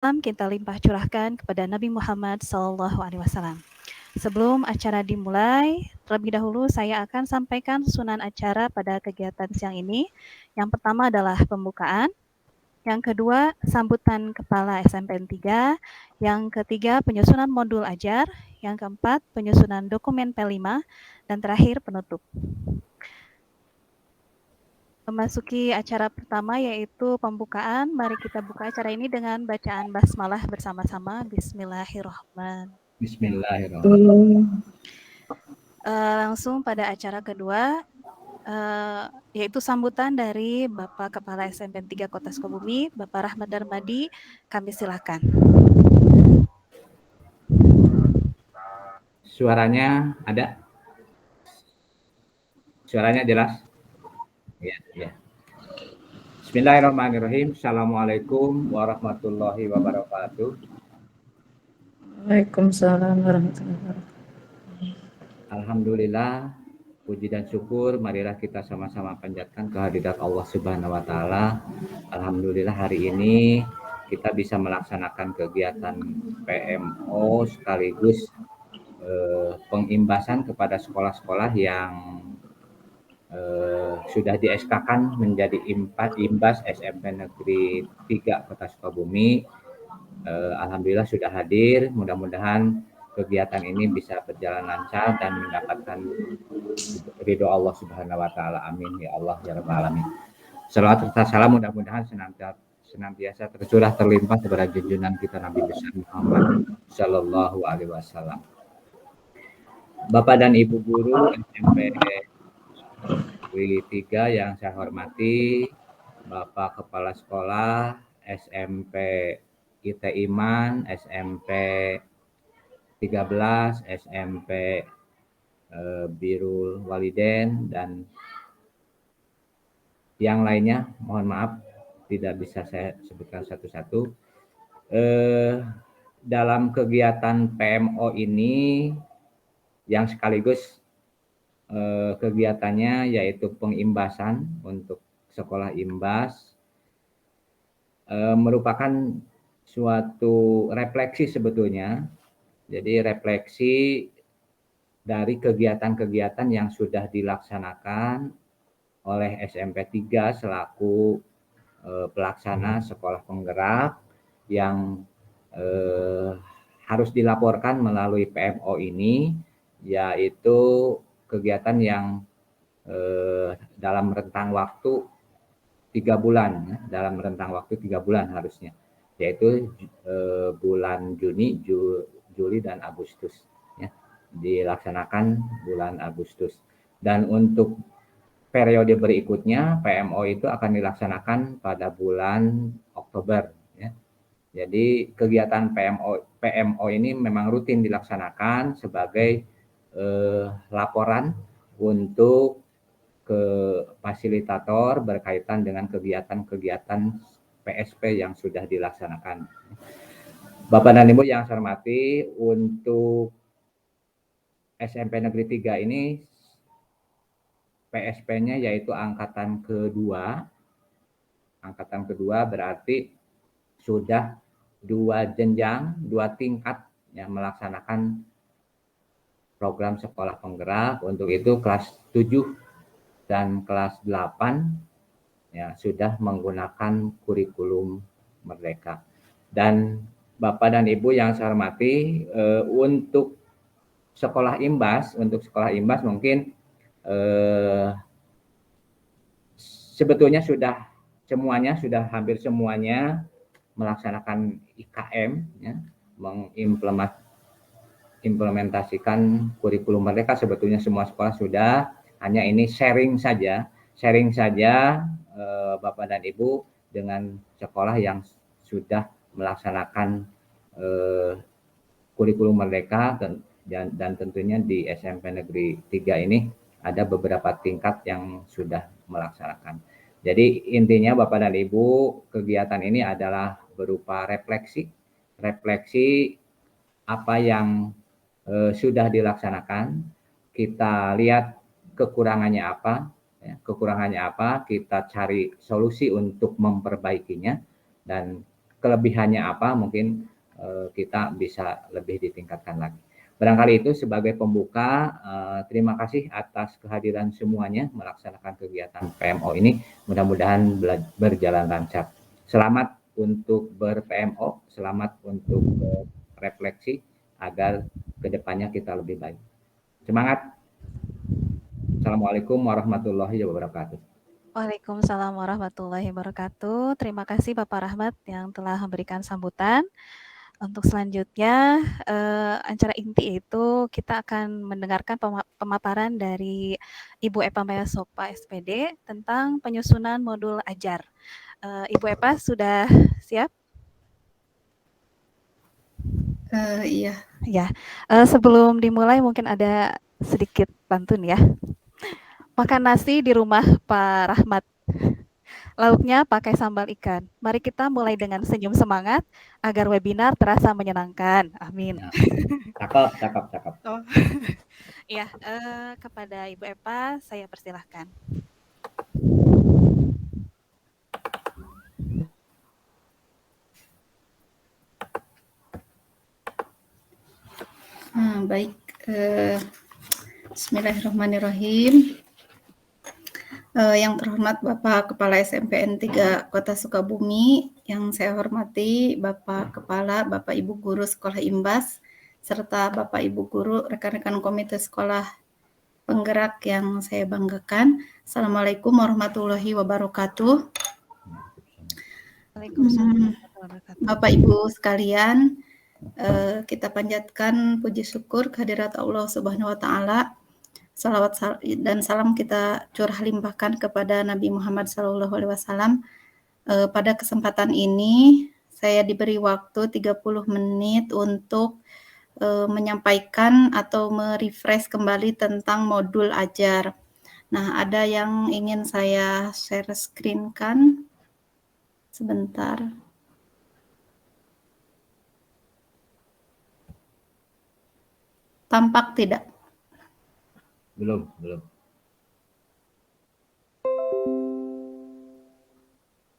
salam kita limpah curahkan kepada Nabi Muhammad SAW. Sebelum acara dimulai, terlebih dahulu saya akan sampaikan susunan acara pada kegiatan siang ini. Yang pertama adalah pembukaan, yang kedua sambutan Kepala SMPN 3, yang ketiga penyusunan modul ajar, yang keempat penyusunan dokumen P5, dan terakhir penutup. Memasuki acara pertama yaitu pembukaan. Mari kita buka acara ini dengan bacaan basmalah bersama-sama. Bismillahirrahmanirrahim. Bismillahirrahmanirrahim. Langsung pada acara kedua, yaitu sambutan dari Bapak Kepala SMPN 3 Kota Sukabumi, Bapak Rahmat Darmadi. Kami silakan. Suaranya ada? Suaranya jelas? Ya. Bismillahirrahmanirrahim. Assalamualaikum warahmatullahi wabarakatuh. Waalaikumsalam warahmatullahi wabarakatuh. Alhamdulillah, puji dan syukur marilah kita sama-sama panjatkan kehadirat Allah Subhanahu wa taala. Alhamdulillah hari ini kita bisa melaksanakan kegiatan PMO sekaligus pengimbasan kepada sekolah-sekolah yang sudah di SK-kan menjadi imbas SMP Negeri 3 Kota Sukabumi. Alhamdulillah sudah hadir. Mudah-mudahan kegiatan ini bisa berjalan lancar dan mendapatkan ridho Allah Subhanahu wa taala. Amin ya Allah ya rabbal alamin. Salawat serta salam mudah-mudahan senantiasa tercurah terlimpah kepada junjungan kita Nabi besar Muhammad sallallahu alaihi wasallam. Bapak dan Ibu guru SMP Negeri 3 yang saya hormati, Bapak Kepala Sekolah SMP IT Iman, SMP 13, SMP Birrul Walidain, dan yang lainnya, mohon maaf tidak bisa saya sebutkan satu-satu. Dalam kegiatan PMO ini yang sekaligus kegiatannya yaitu pengimbasan untuk sekolah imbas, merupakan suatu refleksi sebetulnya. Jadi refleksi dari kegiatan-kegiatan yang sudah dilaksanakan oleh SMP 3 selaku pelaksana sekolah penggerak yang harus dilaporkan melalui PMO ini, yaitu kegiatan yang dalam rentang waktu 3 bulan, dalam rentang waktu 3 bulan harusnya, yaitu bulan Juni, Juli, dan Agustus. Ya, dilaksanakan bulan Agustus. Dan untuk periode berikutnya, PMO itu akan dilaksanakan pada bulan Oktober. Ya. Jadi kegiatan PMO ini memang rutin dilaksanakan sebagai laporan untuk ke fasilitator berkaitan dengan kegiatan-kegiatan PSP yang sudah dilaksanakan. Bapak dan Ibu yang saya hormati, untuk SMP Negeri 3 ini PSP-nya yaitu angkatan kedua. Angkatan kedua berarti sudah 2 jenjang, 2 tingkat yang melaksanakan program sekolah penggerak. Untuk itu kelas 7 dan kelas 8 ya sudah menggunakan kurikulum Merdeka. Dan Bapak dan Ibu yang saya hormati, untuk sekolah imbas mungkin sebetulnya hampir semuanya melaksanakan IKM, ya, mengimplementasikan kurikulum Merdeka. Sebetulnya semua sekolah sudah, hanya ini sharing saja Bapak dan Ibu dengan sekolah yang sudah melaksanakan kurikulum Merdeka, dan tentunya di SMP Negeri 3 ini ada beberapa tingkat yang sudah melaksanakan. Jadi intinya Bapak dan Ibu, kegiatan ini adalah berupa refleksi apa yang sudah dilaksanakan, kita lihat kekurangannya apa, kita cari solusi untuk memperbaikinya, dan kelebihannya apa, mungkin kita bisa lebih ditingkatkan lagi. Barangkali itu sebagai pembuka, terima kasih atas kehadiran semuanya melaksanakan kegiatan PMO ini, mudah-mudahan berjalan lancar. Selamat untuk ber-PMO, selamat untuk refleksi agar kedepannya kita lebih baik. Semangat! Assalamualaikum warahmatullahi wabarakatuh. Waalaikumsalam warahmatullahi wabarakatuh. Terima kasih Bapak Rahmat yang telah memberikan sambutan. Untuk selanjutnya, acara inti itu kita akan mendengarkan pemaparan dari Ibu Epa Maya Sopa SPD tentang penyusunan modul ajar. Ibu Epa sudah siap? Iya. Ya, sebelum dimulai mungkin ada sedikit pantun ya. Makan nasi di rumah Pak Rahmat. Lauknya pakai sambal ikan. Mari kita mulai dengan senyum semangat agar webinar terasa menyenangkan. Amin. Ya. Cakep. Oh. Ya, kepada Ibu Epa saya persilahkan. Baik. Bismillahirrahmanirrahim. Yang terhormat Bapak Kepala SMPN 3 Kota Sukabumi, yang saya hormati Bapak Kepala, Bapak Ibu Guru Sekolah Imbas, serta Bapak Ibu Guru, rekan-rekan komite sekolah penggerak yang saya banggakan. Assalamualaikum warahmatullahi wabarakatuh. Waalaikumsalam. Bapak Ibu sekalian, kita panjatkan puji syukur kehadirat Allah Subhanahu wa Ta'ala. Salawat dan salam kita curah limpahkan kepada Nabi Muhammad SAW. Pada kesempatan ini saya diberi waktu 30 menit untuk menyampaikan atau merefresh kembali tentang modul ajar. Nah, ada yang ingin saya share screen kan? Sebentar. Tampak tidak? Belum.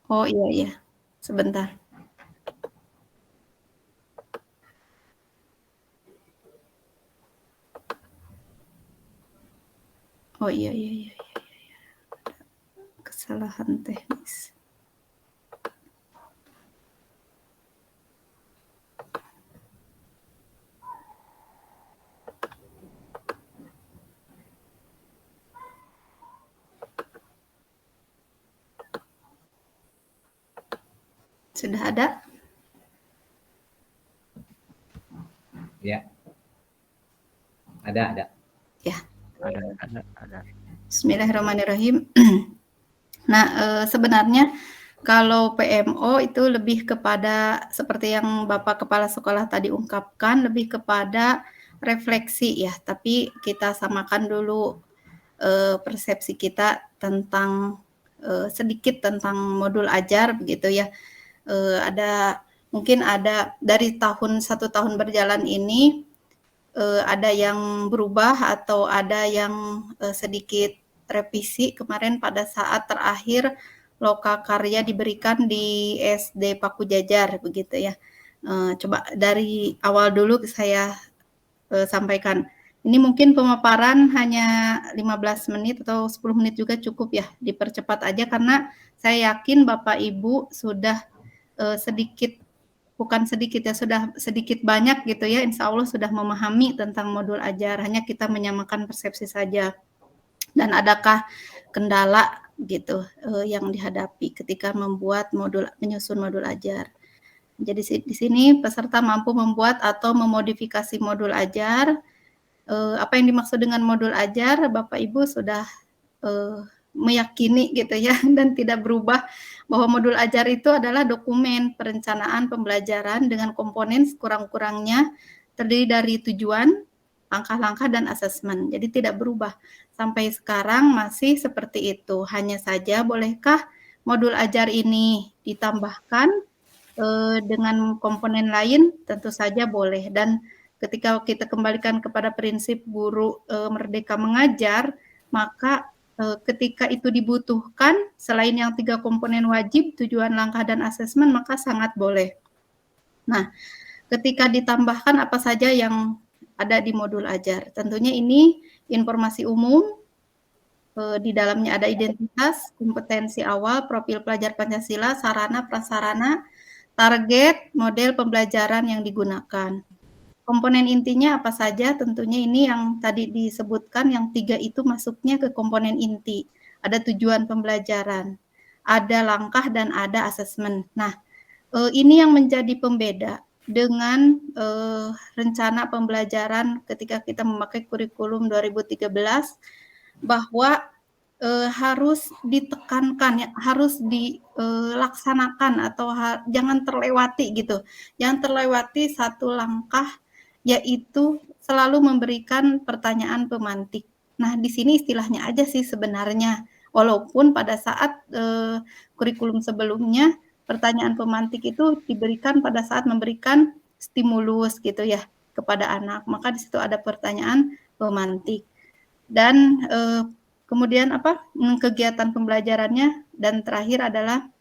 Oh iya. Sebentar. Oh iya. Kesalahan teknis. Sudah ada? Ya. Ada. Ya. Ada. Bismillahirrahmanirrahim. Nah, sebenarnya kalau PMO itu lebih kepada seperti yang Bapak Kepala Sekolah tadi ungkapkan, lebih kepada refleksi ya. Tapi kita samakan dulu persepsi kita tentang sedikit tentang modul ajar begitu ya. Mungkin ada dari satu tahun berjalan ini ada yang berubah atau ada yang sedikit revisi kemarin pada saat terakhir loka karya diberikan di SD Paku Jajar begitu ya. Coba dari awal dulu saya sampaikan. Ini mungkin pemaparan hanya 15 menit atau 10 menit juga cukup ya, dipercepat aja karena saya yakin Bapak Ibu sudah sudah sedikit banyak gitu ya, insya Allah sudah memahami tentang modul ajar, hanya kita menyamakan persepsi saja. Dan adakah kendala gitu yang dihadapi ketika menyusun modul ajar. Jadi di sini peserta mampu membuat atau memodifikasi modul ajar. Apa yang dimaksud dengan modul ajar, Bapak Ibu sudah meyakini gitu ya, dan tidak berubah bahwa modul ajar itu adalah dokumen perencanaan pembelajaran dengan komponen sekurang-kurangnya terdiri dari tujuan, langkah-langkah, dan asesmen. Jadi tidak berubah. Sampai sekarang masih seperti itu. Hanya saja bolehkah modul ajar ini ditambahkan dengan komponen lain? Tentu saja boleh. Dan ketika kita kembalikan kepada prinsip guru merdeka mengajar, maka ketika itu dibutuhkan, selain yang 3 komponen wajib, tujuan, langkah, dan asesmen, maka sangat boleh. Nah, ketika ditambahkan apa saja yang ada di modul ajar. Tentunya ini informasi umum, di dalamnya ada identitas, kompetensi awal, profil pelajar Pancasila, sarana, prasarana, target, model pembelajaran yang digunakan. Komponen intinya apa saja? Tentunya ini yang tadi disebutkan, yang 3 itu masuknya ke komponen inti. Ada tujuan pembelajaran, ada langkah, dan ada asesmen. Nah, ini yang menjadi pembeda dengan rencana pembelajaran ketika kita memakai kurikulum 2013, bahwa harus ditekankan ya, harus dilaksanakan atau jangan terlewati gitu. Jangan terlewati satu langkah, yaitu selalu memberikan pertanyaan pemantik. Nah, di sini istilahnya aja sih sebenarnya. Walaupun pada saat kurikulum sebelumnya pertanyaan pemantik itu diberikan pada saat memberikan stimulus gitu ya kepada anak. Maka di situ ada pertanyaan pemantik. Dan kemudian kegiatan pembelajarannya, dan terakhir adalah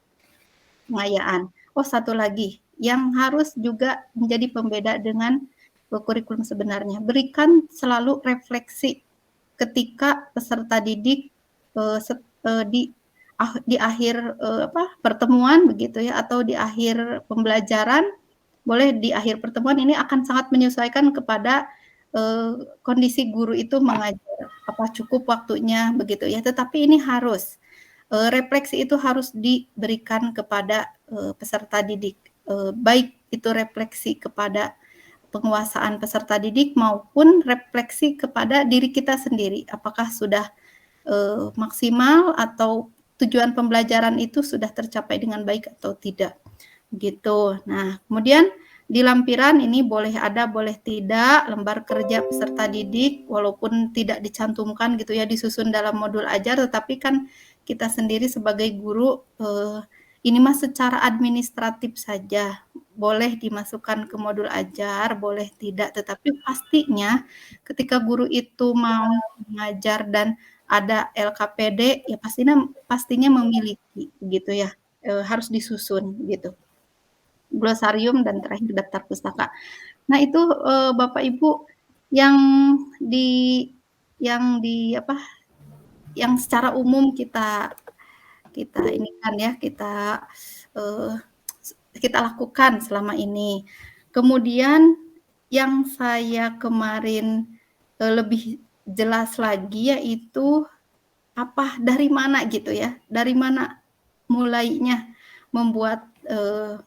pengayaan. Oh, satu lagi yang harus juga menjadi pembeda dengan kurikulum sebenarnya, berikan selalu refleksi ketika peserta didik di akhir pertemuan begitu ya, atau di akhir pembelajaran. Boleh di akhir pertemuan, ini akan sangat menyesuaikan kepada kondisi guru itu mengajar, apa cukup waktunya begitu ya. Tetapi ini harus refleksi itu harus diberikan kepada peserta didik, baik itu refleksi kepada penguasaan peserta didik maupun refleksi kepada diri kita sendiri. Apakah sudah maksimal atau tujuan pembelajaran itu sudah tercapai dengan baik atau tidak, gitu. Nah, kemudian di lampiran ini boleh ada, boleh tidak, lembar kerja peserta didik, walaupun tidak dicantumkan gitu ya, disusun dalam modul ajar, tetapi kan kita sendiri sebagai guru, ini mah secara administratif saja, boleh dimasukkan ke modul ajar, boleh tidak, tetapi pastinya ketika guru itu mau mengajar dan ada LKPD, ya pastinya memiliki gitu ya, harus disusun gitu. Glosarium, dan terakhir daftar pustaka. Nah, itu Bapak Ibu yang yang secara umum kita ini kan ya, kita lakukan selama ini. Kemudian yang saya kemarin lebih jelas lagi, yaitu dari mana gitu ya, dari mana mulainya membuat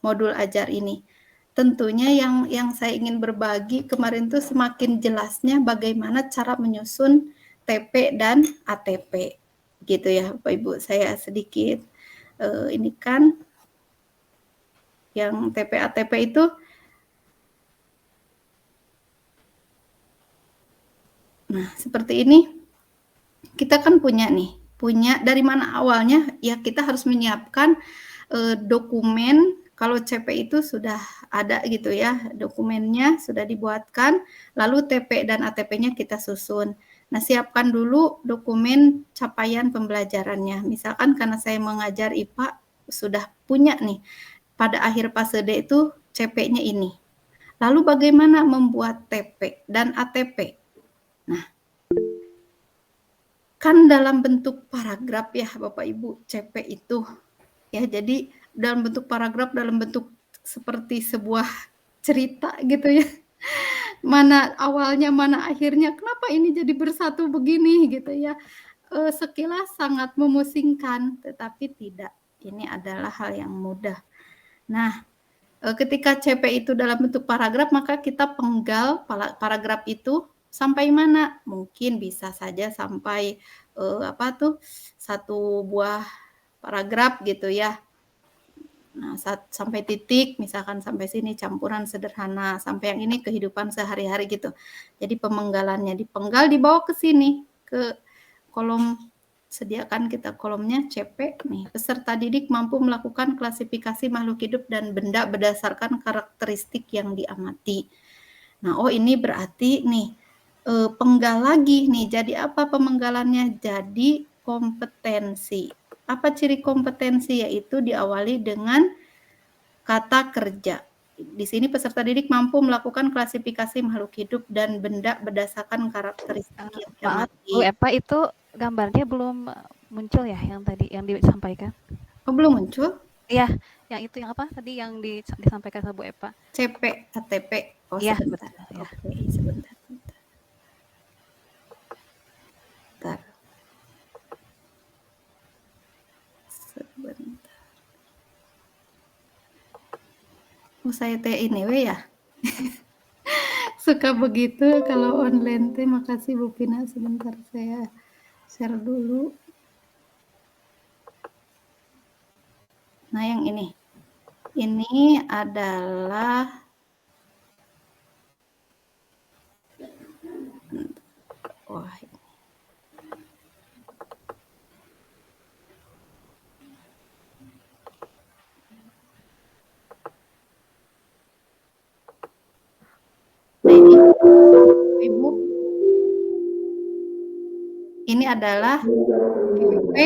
modul ajar ini. Tentunya yang saya ingin berbagi kemarin tuh semakin jelasnya bagaimana cara menyusun TP dan ATP gitu ya Bapak Ibu. Saya sedikit ini kan yang TP ATP itu nah seperti ini. Kita kan punya dari mana awalnya ya, kita harus menyiapkan dokumen. Kalau CP itu sudah ada gitu ya, dokumennya sudah dibuatkan, lalu TP dan ATP-nya kita susun. Nah, siapkan dulu dokumen capaian pembelajarannya. Misalkan karena saya mengajar IPA, sudah punya nih, pada akhir fase D itu CP-nya ini. Lalu bagaimana membuat TP dan ATP? Nah, kan dalam bentuk paragraf ya Bapak Ibu, CP itu. Ya, jadi dalam bentuk paragraf, dalam bentuk seperti sebuah cerita gitu ya. Mana awalnya, mana akhirnya, kenapa ini jadi bersatu begini gitu ya. Sekilas sangat memusingkan, tetapi tidak. Ini adalah hal yang mudah. Nah, ketika CP itu dalam bentuk paragraf, maka kita penggal paragraf itu sampai mana? Mungkin bisa saja sampai satu buah paragraf gitu ya. Nah, sampai titik, misalkan sampai sini campuran sederhana, sampai yang ini kehidupan sehari-hari gitu. Jadi pemenggalannya dipenggal, dibawa ke sini, ke kolom, sediakan kita kolomnya CP nih. Peserta didik mampu melakukan klasifikasi makhluk hidup dan benda berdasarkan karakteristik yang diamati. Nah, ini berarti nih, penggal lagi nih. Jadi apa pemenggalannya? Jadi kompetensi. Apa ciri kompetensi? Yaitu diawali dengan kata kerja. di sini peserta didik mampu melakukan klasifikasi makhluk hidup dan benda berdasarkan karakteristik yang Maaf, Bu diamati. Epa, itu gambarnya belum muncul ya yang tadi yang disampaikan? Oh, belum muncul? Iya, yang itu yang apa tadi yang disampaikan sama Bu Epa? CP, ATP. Oh, Iya, sebentar. betul, ya. Oke, sebentar. Bentar. Sebentar. Oh, saya teh ini we ya. Suka begitu kalau online teh. Makasih Bu Pina, sebentar saya share dulu. Nah, yang ini. Ini adalah wah. Nah, ini Ibu. Ini adalah CP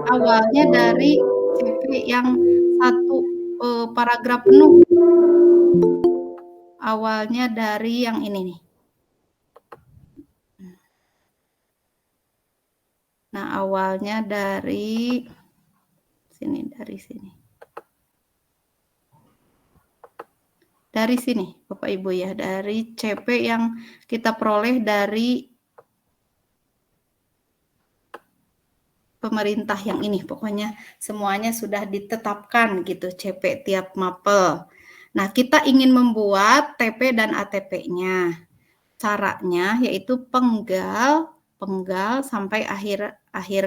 awalnya dari CP yang satu paragraf penuh. Awalnya dari yang ini nih. Nah, awalnya dari sini, dari sini. Dari sini, Bapak Ibu ya, dari CP yang kita peroleh dari pemerintah yang ini. Pokoknya semuanya sudah ditetapkan gitu, CP tiap mapel. Nah, kita ingin membuat TP dan ATP-nya. Caranya yaitu penggal sampai akhir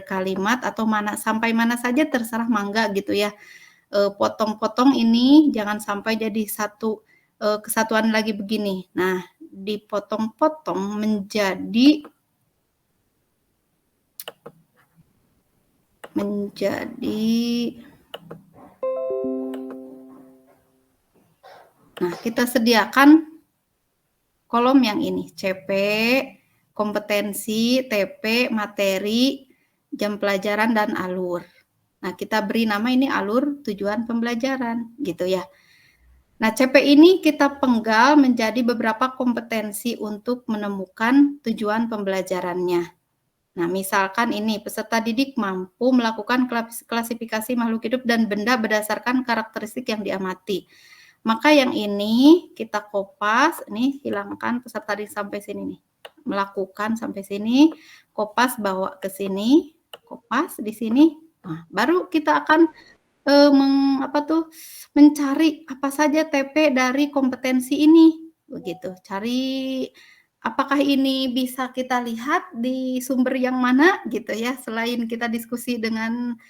kalimat atau sampai mana saja terserah mangga gitu ya. Potong-potong ini jangan sampai jadi satu kesatuan lagi begini. Nah, dipotong-potong menjadi nah, kita sediakan kolom yang ini, CP, kompetensi, TP, materi, jam pelajaran, dan alur. Nah, kita beri nama ini alur tujuan pembelajaran, gitu ya. Nah, CP ini kita penggal menjadi beberapa kompetensi untuk menemukan tujuan pembelajarannya. Nah, misalkan ini, peserta didik mampu melakukan klasifikasi makhluk hidup dan benda berdasarkan karakteristik yang diamati. Maka yang ini kita kopas, ini hilangkan peserta didik sampai sini nih. Melakukan sampai sini, kopas bawa ke sini, kopas di sini. Nah, baru kita akan mencari apa saja TP dari kompetensi ini. Begitu. Cari apakah ini bisa kita lihat di sumber yang mana gitu ya, selain kita diskusi dengan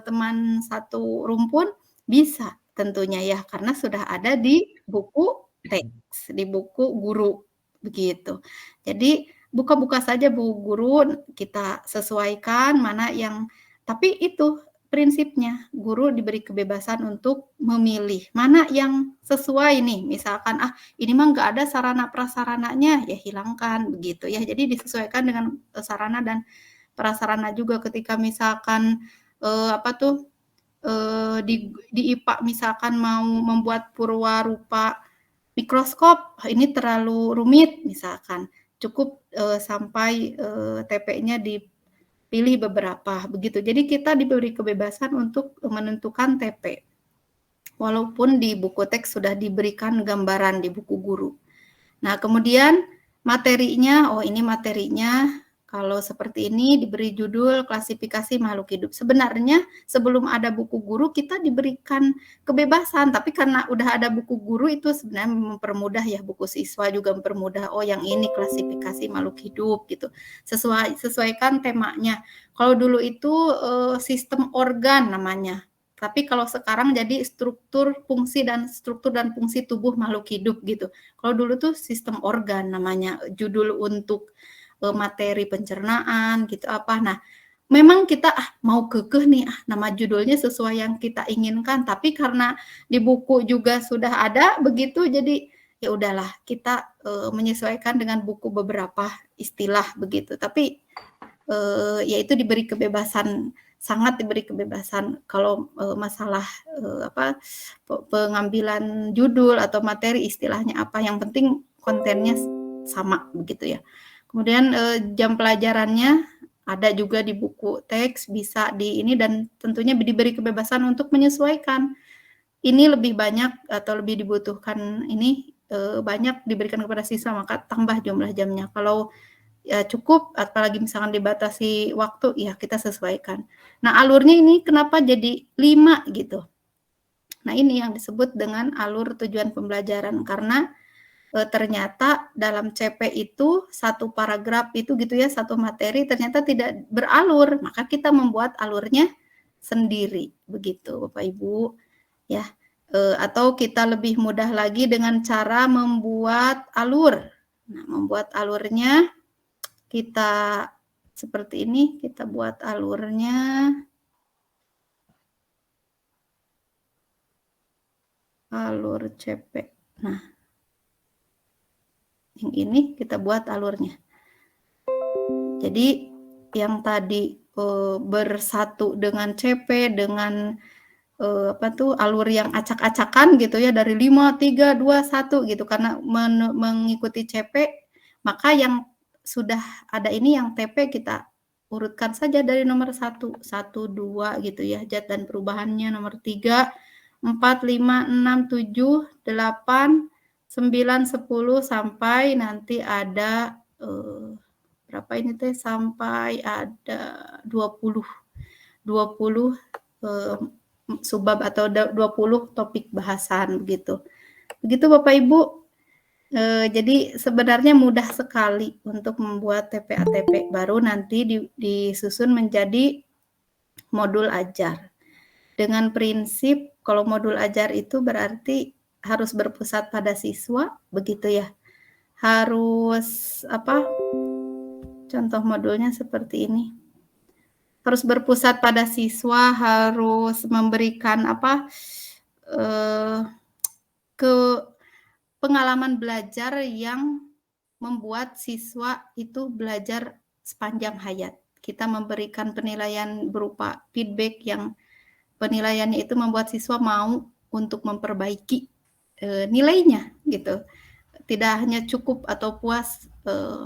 teman satu rumpun, bisa tentunya ya, karena sudah ada di buku teks, di buku guru, begitu. Jadi buka-buka saja buku guru, kita sesuaikan mana yang, tapi itu prinsipnya, guru diberi kebebasan untuk memilih mana yang sesuai nih, misalkan ini mah nggak ada sarana prasarananya, ya hilangkan begitu ya. Jadi disesuaikan dengan sarana dan prasarana juga ketika misalkan di IPA misalkan mau membuat purwarupa mikroskop, ini terlalu rumit misalkan, cukup sampai TP-nya dipilih beberapa begitu. Jadi kita diberi kebebasan untuk menentukan TP. Walaupun di buku teks sudah diberikan gambaran di buku guru. Nah, kemudian materinya, ini materinya kalau seperti ini diberi judul klasifikasi makhluk hidup. Sebenarnya sebelum ada buku guru kita diberikan kebebasan, tapi karena udah ada buku guru itu sebenarnya mempermudah ya, buku siswa juga mempermudah. Oh, yang ini klasifikasi makhluk hidup gitu. Sesuaikan temanya. Kalau dulu itu sistem organ namanya. Tapi kalau sekarang jadi struktur dan fungsi tubuh makhluk hidup gitu. Kalau dulu tuh sistem organ namanya, judul untuk materi pencernaan gitu apa. Nah, memang kita mau kekeh nih nama judulnya sesuai yang kita inginkan, tapi karena di buku juga sudah ada begitu, jadi ya udahlah kita menyesuaikan dengan buku beberapa istilah begitu. Tapi yaitu diberi kebebasan sangat diberi kebebasan. Kalau masalah pengambilan judul atau materi istilahnya apa, yang penting kontennya sama begitu ya. Kemudian jam pelajarannya ada juga di buku teks, bisa di ini, dan tentunya diberi kebebasan untuk menyesuaikan. Ini lebih banyak atau lebih dibutuhkan ini banyak diberikan kepada siswa, maka tambah jumlah jamnya. Kalau ya cukup, apalagi misalkan dibatasi waktu, ya kita sesuaikan. Nah, alurnya ini kenapa jadi 5 gitu. Nah, ini yang disebut dengan alur tujuan pembelajaran, karena ternyata dalam CP itu satu paragraf itu gitu ya, satu materi ternyata tidak beralur, maka kita membuat alurnya sendiri, begitu Bapak Ibu ya. Atau kita lebih mudah lagi dengan cara membuat alur. Nah, membuat alurnya kita seperti ini, kita buat alurnya. Alur CP. Nah, yang ini kita buat alurnya. Jadi yang tadi bersatu dengan CP, dengan alur yang acak-acakan gitu ya, dari 5, 3, 2, 1 gitu, karena mengikuti CP, maka yang sudah ada ini yang TP kita urutkan saja dari nomor 1, 1, 2 gitu ya, zat dan perubahannya nomor 3, 4, 5, 6, 7, 8, 9, 10 sampai nanti ada berapa ini teh, sampai ada 20 subbab atau 20 topik bahasan begitu. Begitu Bapak Ibu. Jadi sebenarnya mudah sekali untuk membuat TP-ATP, baru nanti disusun menjadi modul ajar. Dengan prinsip kalau modul ajar itu berarti harus berpusat pada siswa, begitu ya. Harus contoh modulnya seperti ini. Harus berpusat pada siswa, harus memberikan ke pengalaman belajar yang membuat siswa itu belajar sepanjang hayat. Kita memberikan penilaian berupa feedback yang penilaiannya itu membuat siswa mau untuk memperbaiki nilainya gitu. Tidak hanya cukup atau puas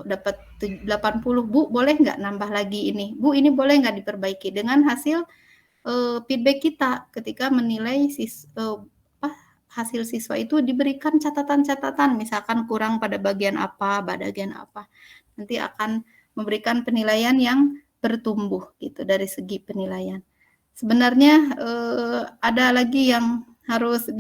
dapat 80, Bu, boleh nggak nambah lagi ini? Bu, ini boleh nggak diperbaiki? Dengan hasil feedback kita ketika menilai hasil siswa itu diberikan catatan-catatan, misalkan kurang pada bagian apa. Nanti akan memberikan penilaian yang bertumbuh gitu dari segi penilaian. Sebenarnya ada lagi yang harus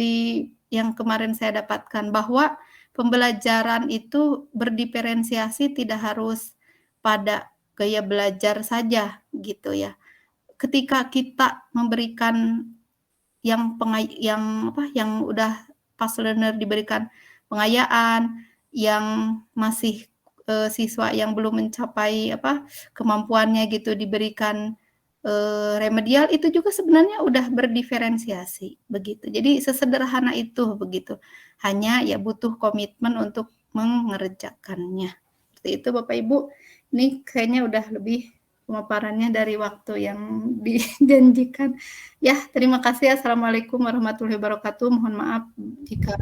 yang kemarin saya dapatkan, bahwa pembelajaran itu berdiferensiasi, tidak harus pada gaya belajar saja gitu ya. Ketika kita memberikan yang udah fast learner diberikan pengayaan, yang masih siswa yang belum mencapai kemampuannya gitu diberikan remedial, itu juga sebenarnya udah berdiferensiasi begitu. Jadi sesederhana itu begitu. Hanya ya butuh komitmen untuk mengerjakannya. Seperti itu Bapak Ibu. Ini kayaknya udah lebih pemaparannya dari waktu yang dijanjikan. Ya, terima kasih. Assalamualaikum warahmatullahi wabarakatuh. Mohon maaf jika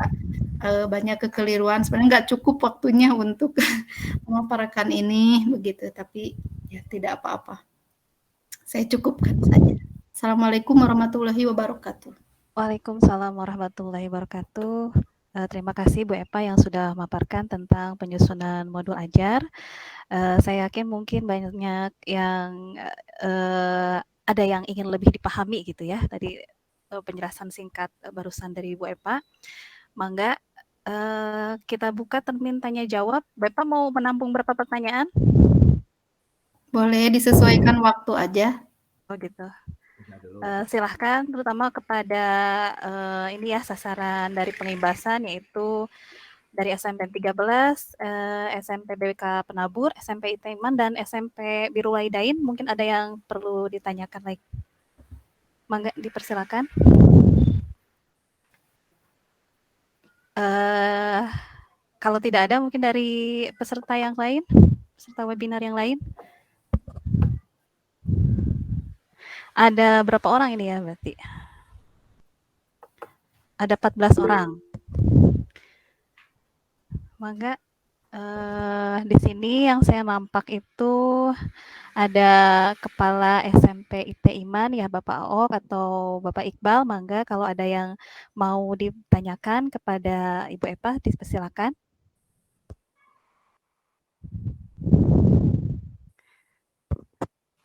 banyak kekeliruan. Sebenarnya nggak cukup waktunya untuk memaparkan ini begitu, tapi ya tidak apa-apa. Saya cukupkan saja. Assalamualaikum warahmatullahi wabarakatuh. Waalaikumsalam warahmatullahi wabarakatuh. Terima kasih Bu Epa yang sudah memaparkan tentang penyusunan modul ajar. Saya yakin mungkin banyak yang ada yang ingin lebih dipahami gitu ya. Tadi penjelasan singkat barusan dari Bu Epa. Mangga kita buka termin tanya jawab. Bu Epa mau menampung berapa pertanyaan? Boleh disesuaikan waktu aja. Oh gitu. Silahkan, terutama kepada ini ya, sasaran dari pengimbasan, yaitu dari SMP 13, SMP BWK Penabur, SMP Itaiman, dan SMP Birul Walidain. Mungkin ada yang perlu ditanyakan lagi. Mangga, dipersilakan. Kalau tidak ada, mungkin dari peserta yang lain, peserta webinar yang lain. Ada berapa orang ini ya berarti? Ada 14 orang. Maka di sini yang saya nampak itu ada Kepala SMP IT Iman ya Bapak Aok atau Bapak Iqbal. Mangga kalau ada yang mau ditanyakan kepada Ibu Epa, dipersilakan.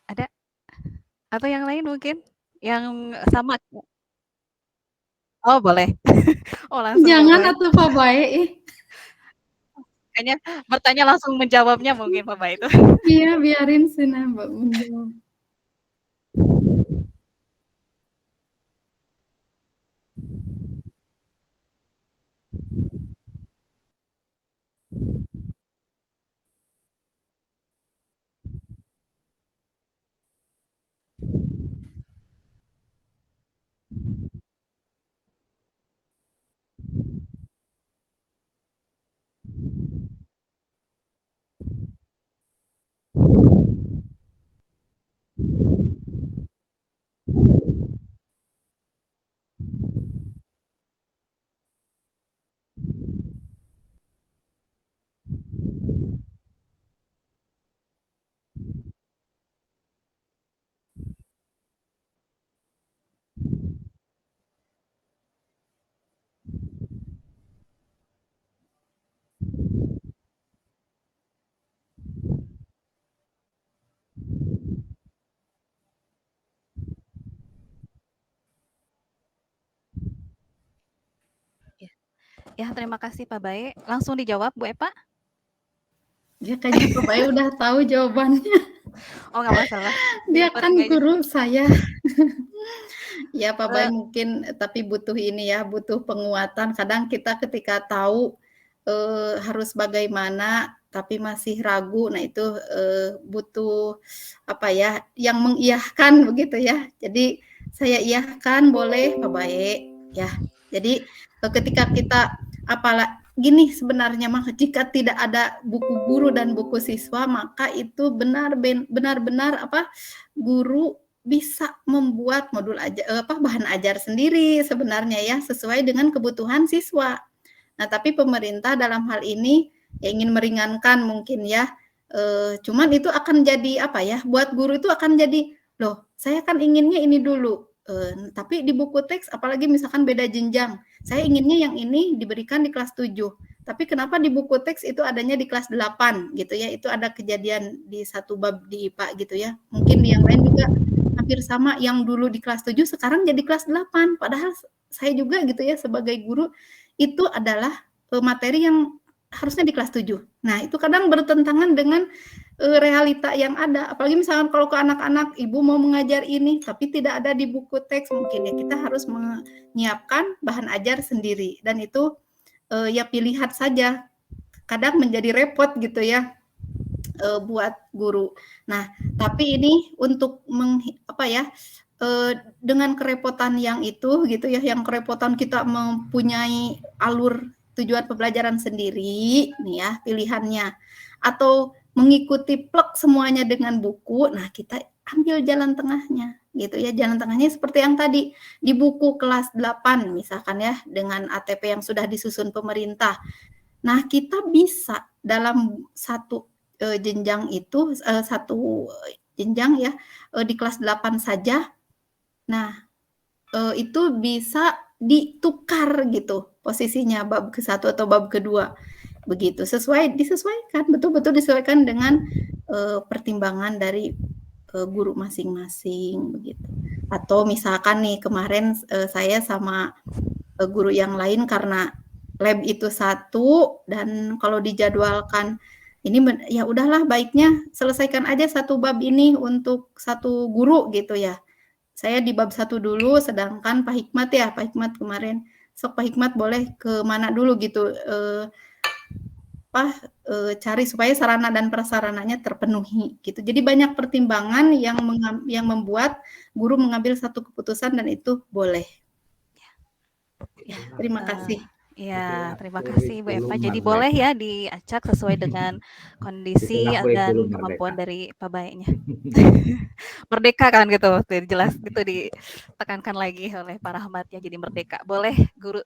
Ada? Atau yang lain mungkin? Yang sama? Oh boleh. Oh langsung Jangan Bapak. atuh Pak Bae. Kayaknya bertanya langsung menjawabnya mungkin Bapak itu. Iya, biarin Sina Mbak menjawab. Ya terima kasih Pak Bae. Langsung dijawab Bu Epa? Ya kayaknya Pak Bae udah tahu jawabannya. Oh nggak masalah. Dia kan Sharing aja. guru saya. Ya Pak Bae Eh, mungkin tapi butuh ini ya, butuh penguatan. Kadang kita ketika tahu harus bagaimana tapi masih ragu, nah itu butuh apa ya, yang mengiyahkan begitu ya. Jadi saya iyahkan boleh Pak Bae ya. Jadi ketika kita gini sebenarnya mah jika tidak ada buku guru dan buku siswa maka itu benar-benar apa guru bisa membuat bahan ajar sendiri sebenarnya ya sesuai dengan kebutuhan siswa. Nah, tapi pemerintah dalam hal ini ya ingin meringankan mungkin ya. Cuman itu akan jadi apa ya? Buat guru itu akan jadi, loh, saya kan inginnya ini dulu. Tapi di buku teks apalagi misalkan beda jenjang. Saya inginnya yang ini diberikan di kelas 7. Tapi kenapa di buku teks itu adanya di kelas 8 gitu ya. Itu ada kejadian di satu bab di IPA gitu ya. Mungkin di yang lain juga hampir sama yang dulu di kelas 7 sekarang jadi kelas 8. Padahal saya juga gitu ya sebagai guru itu adalah materi yang harusnya di kelas 7. Nah, itu kadang bertentangan dengan realita yang ada. Apalagi misalkan kalau ke anak-anak, ibu mau mengajar ini, tapi tidak ada di buku teks, mungkin ya kita harus menyiapkan bahan ajar sendiri. Dan itu ya pilihan saja. Kadang menjadi repot gitu ya buat guru. Nah, tapi ini untuk dengan kerepotan yang itu gitu ya, yang kerepotan kita mempunyai alur tujuan pembelajaran sendiri nih ya pilihannya atau mengikuti plek semuanya dengan buku. Nah, kita ambil jalan tengahnya gitu ya. Jalan tengahnya seperti yang tadi di buku kelas 8 misalkan ya dengan ATP yang sudah disusun pemerintah. Nah, kita bisa dalam satu jenjang itu satu jenjang ya di kelas 8 saja. Nah, itu bisa ditukar gitu posisinya bab ke-1 atau bab ke-2 begitu disesuaikan betul-betul disesuaikan dengan pertimbangan dari guru masing-masing begitu. Atau misalkan nih kemarin saya sama guru yang lain karena lab itu satu dan kalau dijadwalkan ini ya udahlah baiknya selesaikan aja satu bab ini untuk satu guru gitu ya. Saya di bab 1 dulu sedangkan Pak Hikmat kemarin sok Pak Hikmat boleh ke mana dulu gitu cari supaya sarana dan prasarananya terpenuhi gitu. Jadi banyak pertimbangan yang membuat guru mengambil satu keputusan dan itu boleh. Ya, terima kasih. Ya, terima kasih Bu Eva. Kurikulum Jadi boleh Merdeka. ya diacak sesuai dengan kondisi Itulah dan kurikulum kemampuan Merdeka. dari Pak Baiknya. Merdeka kan gitu, jelas itu ditekankan lagi oleh Pak Rahmat ya. Jadi merdeka. Boleh guru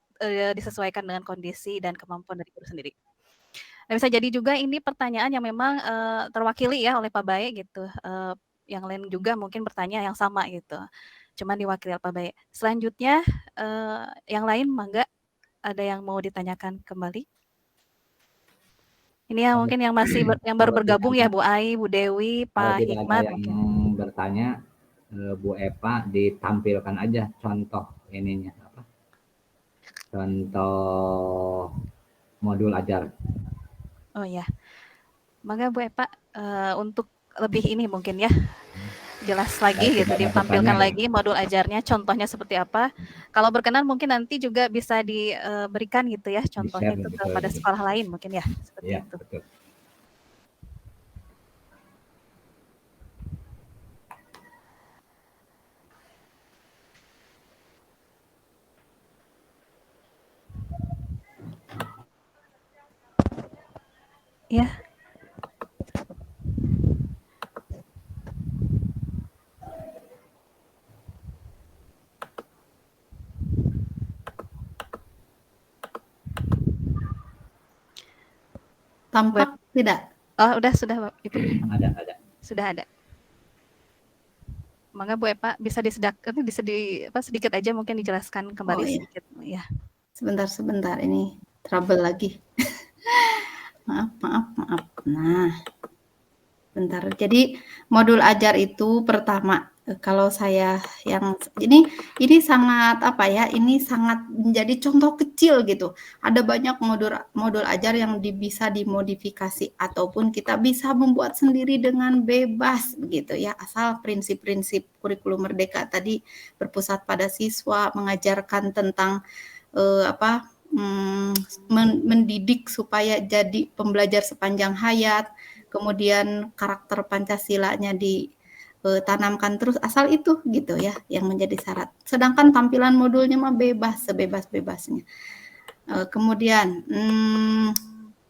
disesuaikan dengan kondisi dan kemampuan dari guru sendiri. Nah, bisa jadi juga ini pertanyaan yang memang terwakili ya oleh Pak Baik gitu. Yang lain juga mungkin bertanya yang sama gitu. Cuman diwakili oleh Pak Baik. Selanjutnya yang lain mangga ada yang mau ditanyakan kembali? Ini yang mungkin yang masih yang baru Kalau tidak bergabung ya Bu Ai, Bu Dewi, kalau Pak tidak ada Hikmat yang mungkin. bertanya, Bu Eva ditampilkan aja contoh ininya apa? Contoh modul ajar. Oh ya, mangga Bu Eva untuk lebih ini mungkin ya jelas lagi Baik, gitu tidak ada ditampilkan pertanyaan. lagi modul ajarnya contohnya seperti apa. Kalau berkenan mungkin nanti juga bisa diberikan gitu ya contohnya Di-share itu betul, kepada betul. sekolah lain mungkin ya seperti Iya, itu. betul. Ya, Tampak tidak? oh sudah Ibu. Ada. Sudah ada. Mangga Bu Eva bisa sedikit aja mungkin dijelaskan kembali Oh iya, sedikit ya. sebentar ini trouble lagi. Maaf. Nah, bentar. Jadi modul ajar itu pertama kalau saya yang ini sangat apa ya? Ini sangat menjadi contoh kecil gitu. Ada banyak modul ajar yang bisa dimodifikasi ataupun kita bisa membuat sendiri dengan bebas begitu ya. Asal prinsip-prinsip kurikulum Merdeka tadi berpusat pada siswa, mengajarkan tentang mendidik supaya jadi pembelajar sepanjang hayat, kemudian karakter Pancasilanya ditanamkan terus, asal itu gitu ya yang menjadi syarat. Sedangkan tampilan modulnya mah bebas, sebebas-bebasnya. Kemudian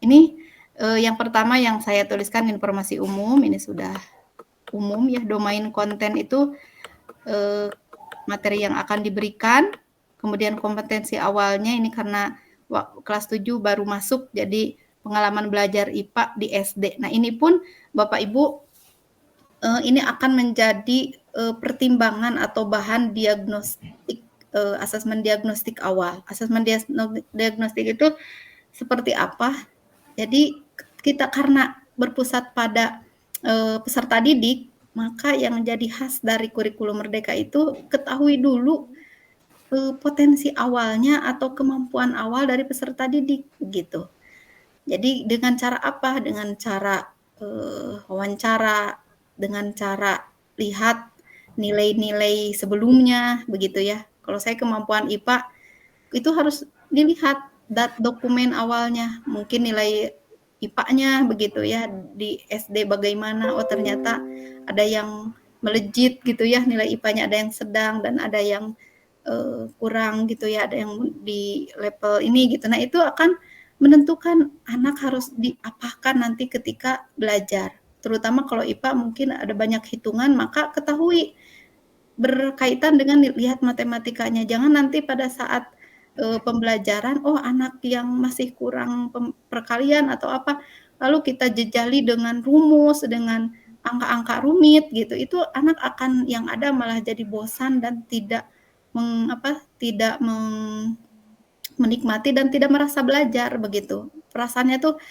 ini yang pertama yang saya tuliskan informasi umum, ini sudah umum ya, domain konten itu materi yang akan diberikan. Kemudian kompetensi awalnya ini karena kelas 7 baru masuk, jadi pengalaman belajar IPA di SD. Nah ini pun Bapak Ibu ini akan menjadi pertimbangan atau bahan diagnostik, asesmen diagnostik awal. Asesmen diagnostik itu seperti apa? Jadi kita karena berpusat pada peserta didik, maka yang menjadi khas dari kurikulum Merdeka itu ketahui dulu potensi awalnya atau kemampuan awal dari peserta didik gitu. Jadi dengan cara apa? Dengan cara wawancara, dengan cara lihat nilai-nilai sebelumnya begitu ya. Kalau saya kemampuan IPA itu harus dilihat dokumen awalnya, mungkin nilai IPA-nya begitu ya, di SD bagaimana, oh ternyata ada yang melejit gitu ya, nilai IPA-nya ada yang sedang dan ada yang kurang gitu ya, ada yang di level ini gitu. Nah itu akan menentukan anak harus diapakan nanti ketika belajar. Terutama kalau IPA mungkin ada banyak hitungan, maka ketahui berkaitan dengan lihat matematikanya. Jangan nanti pada saat pembelajaran, oh anak yang masih kurang perkalian atau apa, lalu kita jejali dengan rumus, dengan angka-angka rumit gitu. Itu anak akan yang ada malah jadi bosan dan tidak menikmati dan tidak merasa belajar begitu. Perasaannya tuh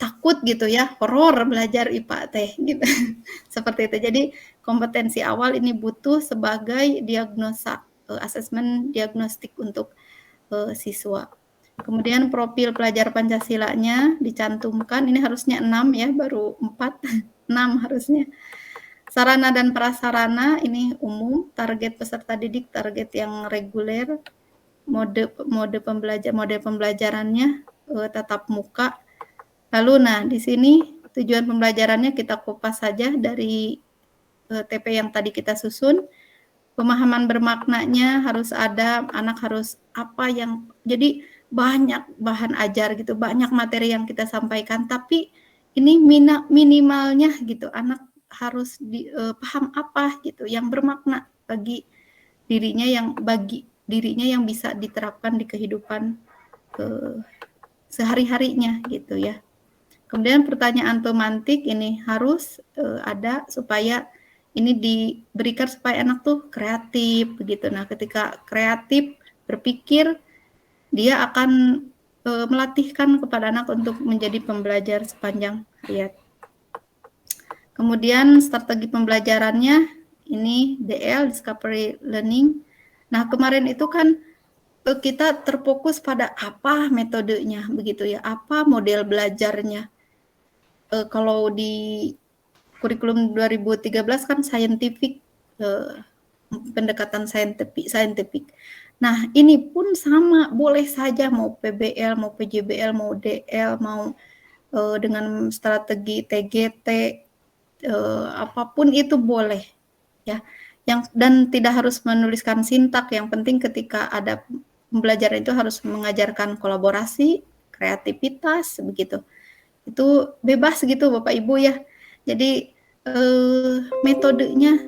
takut gitu ya, horor belajar IPA teh gitu. Seperti itu. Jadi kompetensi awal ini butuh sebagai diagnosa, asesmen diagnostik untuk siswa. Kemudian profil pelajar Pancasilanya dicantumkan, ini harusnya 6 ya, baru 4, 6 harusnya. Sarana dan prasarana ini umum, target peserta didik, target yang reguler, mode pembelajarannya tatap muka. Lalu nah di sini tujuan pembelajarannya kita kupas saja dari TP yang tadi kita susun. Pemahaman bermaknanya harus ada, anak harus apa yang jadi banyak bahan ajar gitu, banyak materi yang kita sampaikan, tapi ini minimalnya gitu, anak harus paham apa gitu yang bermakna bagi dirinya yang bisa diterapkan di kehidupan sehari-harinya gitu ya. Kemudian pertanyaan pemantik ini harus ada supaya ini diberikan supaya anak tuh kreatif begitu. Nah, ketika kreatif berpikir, dia akan melatihkan kepada anak untuk menjadi pembelajar sepanjang hayat. Kemudian strategi pembelajarannya ini DL, Discovery Learning. Nah, kemarin itu kan kita terfokus pada apa metodenya begitu ya, apa model belajarnya. Kalau di kurikulum 2013 kan scientific, pendekatan scientific. Nah, ini pun sama, boleh saja mau PBL, mau PJBL, mau DL, mau dengan strategi TGT, apapun itu boleh ya. Dan tidak harus menuliskan sintak, yang penting ketika ada pembelajaran itu harus mengajarkan kolaborasi, kreativitas begitu. Itu bebas gitu Bapak Ibu ya. Jadi metodenya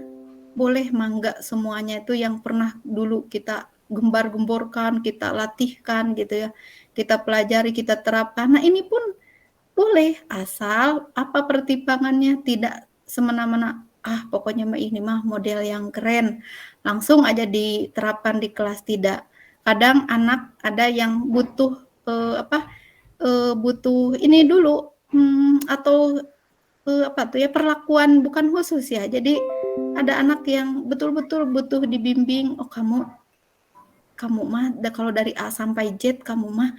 boleh mangga semuanya itu yang pernah dulu kita gembar-gemborkan, kita latihkan gitu ya. Kita pelajari, kita terapkan. Nah, ini pun boleh asal apa pertimbangannya tidak semena-mena, pokoknya ini mah model yang keren. Langsung aja diterapkan di kelas, tidak. Kadang anak ada yang butuh butuh ini dulu atau perlakuan bukan khusus ya. Jadi ada anak yang betul-betul butuh dibimbing, kamu mah kalau dari A sampai Z kamu mah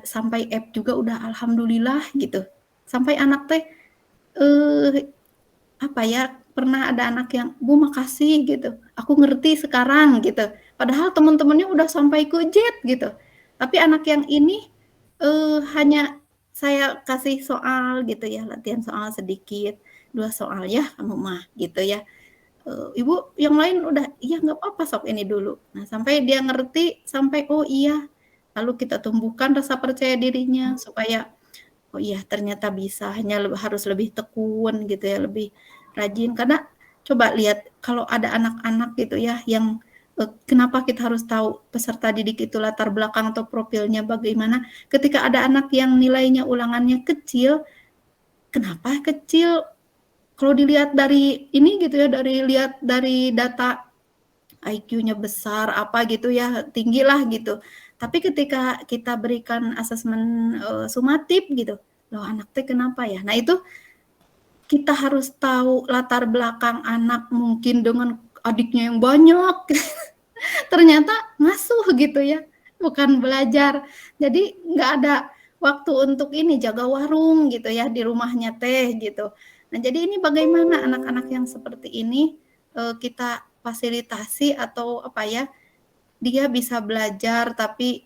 sampai F juga udah alhamdulillah gitu. Sampai anak teh pernah ada anak yang, Bu makasih gitu, aku ngerti sekarang gitu. Padahal teman-temannya udah sampai ke Z gitu. Tapi anak yang ini hanya saya kasih soal gitu ya, latihan soal sedikit, 2 soal ya kamu mah gitu ya. Ibu yang lain udah, iya nggak apa-apa sok ini dulu. Nah, sampai dia ngerti, sampai oh iya. Lalu kita tumbuhkan rasa percaya dirinya supaya oh iya ternyata bisa, hanya harus lebih tekun gitu ya, lebih rajin. Karena coba lihat kalau ada anak-anak gitu ya yang kenapa kita harus tahu peserta didik itu latar belakang atau profilnya bagaimana. Ketika ada anak yang nilainya ulangannya kecil, kenapa kecil? Kalau dilihat dari ini gitu ya, lihat dari data IQ-nya besar apa gitu ya, tinggi lah gitu. Tapi ketika kita berikan asesmen sumatif gitu, loh anak teh kenapa ya? Nah, itu kita harus tahu latar belakang anak, mungkin dengan adiknya yang banyak ternyata ngasuh gitu ya, bukan belajar. Jadi nggak ada waktu untuk ini, jaga warung gitu ya di rumahnya teh gitu. Nah, jadi ini bagaimana anak-anak yang seperti ini kita fasilitasi atau dia bisa belajar tapi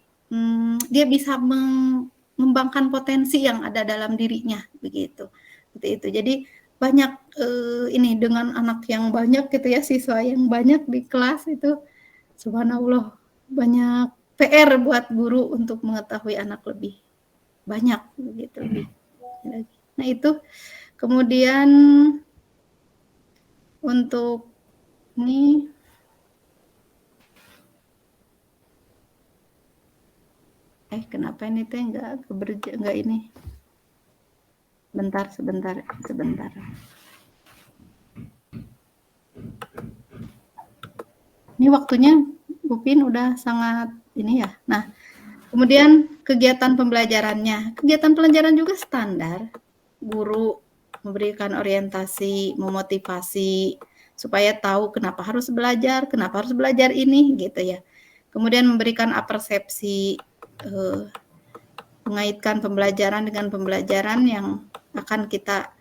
dia bisa mengembangkan potensi yang ada dalam dirinya begitu. Seperti itu. Jadi banyak ini dengan anak yang banyak gitu ya, siswa yang banyak di kelas itu, subhanallah banyak PR buat guru untuk mengetahui anak lebih banyak begitu lebih lagi. Nah, itu kemudian untuk ini kenapa ini teh nggak ini, sebentar. Ini waktunya Upin udah sangat ini ya. Nah, kemudian kegiatan pembelajarannya. Kegiatan pelajaran juga standar. Guru memberikan orientasi, memotivasi supaya tahu kenapa harus belajar ini gitu ya. Kemudian memberikan apersepsi, mengaitkan pembelajaran dengan pembelajaran yang akan kita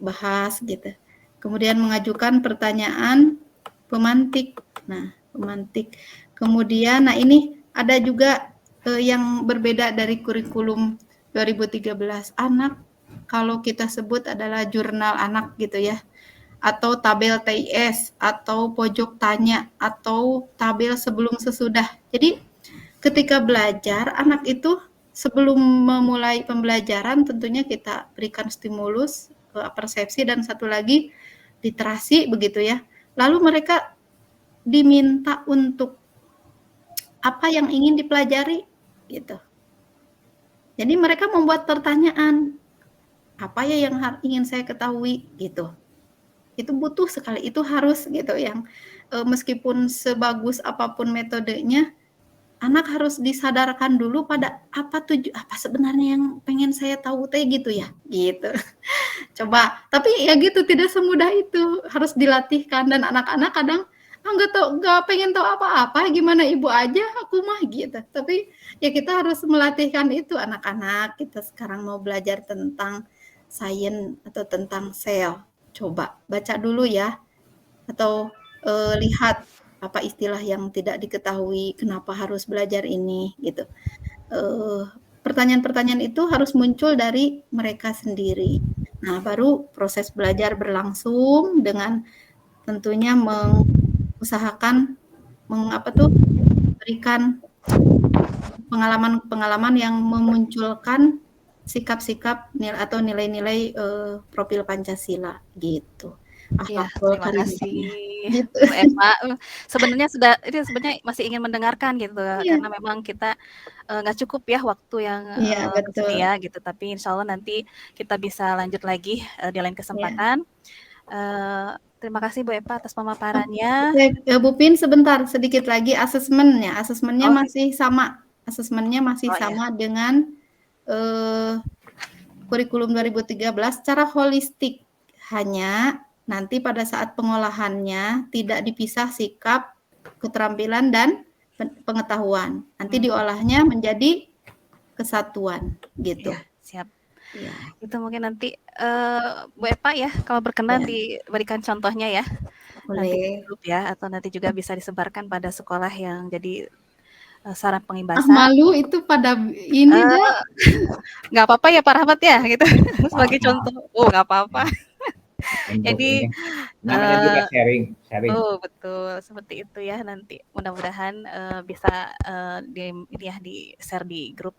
bahas gitu. Kemudian mengajukan pertanyaan pemantik. Nah, pemantik. Kemudian, ini ada juga yang berbeda dari kurikulum 2013. Anak, kalau kita sebut adalah jurnal anak gitu ya. Atau tabel TIS, atau pojok tanya, atau tabel sebelum sesudah. Jadi, ketika belajar, anak itu sebelum memulai pembelajaran tentunya kita berikan stimulus, persepsi, dan satu lagi literasi begitu ya. Lalu mereka diminta untuk apa yang ingin dipelajari gitu. Jadi mereka membuat pertanyaan, apa ya yang ingin saya ketahui gitu. Itu butuh sekali, itu harus gitu yang meskipun sebagus apapun metodenya, anak harus disadarkan dulu pada apa sebenarnya yang pengen saya tahu teh gitu ya, gitu. Coba, tapi ya gitu tidak semudah itu, harus dilatihkan dan anak-anak kadang nggak pengen tahu apa-apa, gimana ibu aja aku mah gitu. Tapi ya kita harus melatihkan itu anak-anak. Kita sekarang mau belajar tentang sains atau tentang sel. Coba baca dulu ya, atau lihat apa istilah yang tidak diketahui, kenapa harus belajar ini gitu. Pertanyaan-pertanyaan itu harus muncul dari mereka sendiri. Nah, baru proses belajar berlangsung dengan tentunya mengusahakan berikan pengalaman-pengalaman yang memunculkan sikap-sikap atau nilai-nilai profil Pancasila gitu. Iya, Akhlakul terima karimah kasih gitu. Bu Eva. Sebenarnya sebenarnya masih ingin mendengarkan gitu Iya. karena memang kita nggak cukup ya waktu yang Iya, betul. tersedia gitu. Tapi insya Allah nanti kita bisa lanjut lagi di lain kesempatan. Terima kasih Bu Eva atas pemaparannya. Bu Pin, sebentar sedikit lagi asesmennya. Asesmennya Oh, masih sama. Asesmennya masih Oh, iya. sama dengan kurikulum 2013 secara holistik. Hanya nanti pada saat pengolahannya tidak dipisah sikap, keterampilan, dan pengetahuan. Nanti diolahnya menjadi kesatuan gitu. Iya, siap. Ya. Itu mungkin nanti Bu Eva ya kalau berkenan Ya. diberikan contohnya ya. Nanti di Boleh. grup ya, atau nanti juga bisa disebarkan pada sekolah yang jadi saran Ah, pengimbasan. malu itu pada ini deh. Nggak apa-apa ya Pak Rahmat ya gitu sebagai contoh. Oh nggak apa-apa. Jadi namanya juga sharing. Oh betul seperti itu ya, nanti mudah-mudahan bisa di share di grup.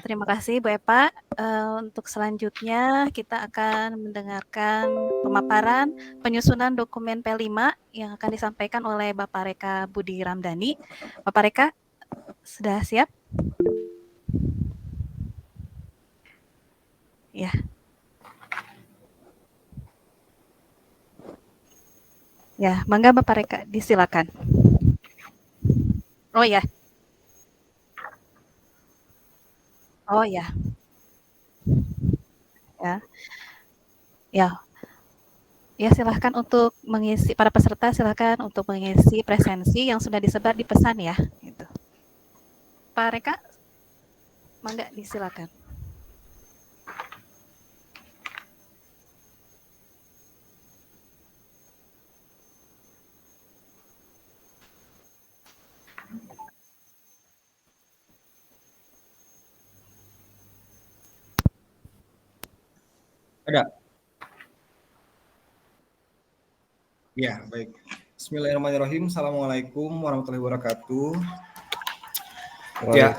Terima kasih Bu Eva. Untuk selanjutnya kita akan mendengarkan pemaparan penyusunan dokumen P5 yang akan disampaikan oleh Bapak Reka Budi Ramdhani. Bapak Reka sudah siap? Ya. Ya, mangga Bapak Reka, disilakan. Oh ya. Oh ya. Ya. Ya. Ya, silahkan untuk mengisi, para peserta silahkan untuk mengisi presensi yang sudah disebar di pesan ya. Gitu. Pak Reka, mangga disilakan. Ada. Ya, baik. Bismillahirrahmanirrahim. Assalamualaikum warahmatullahi wabarakatuh. Ya,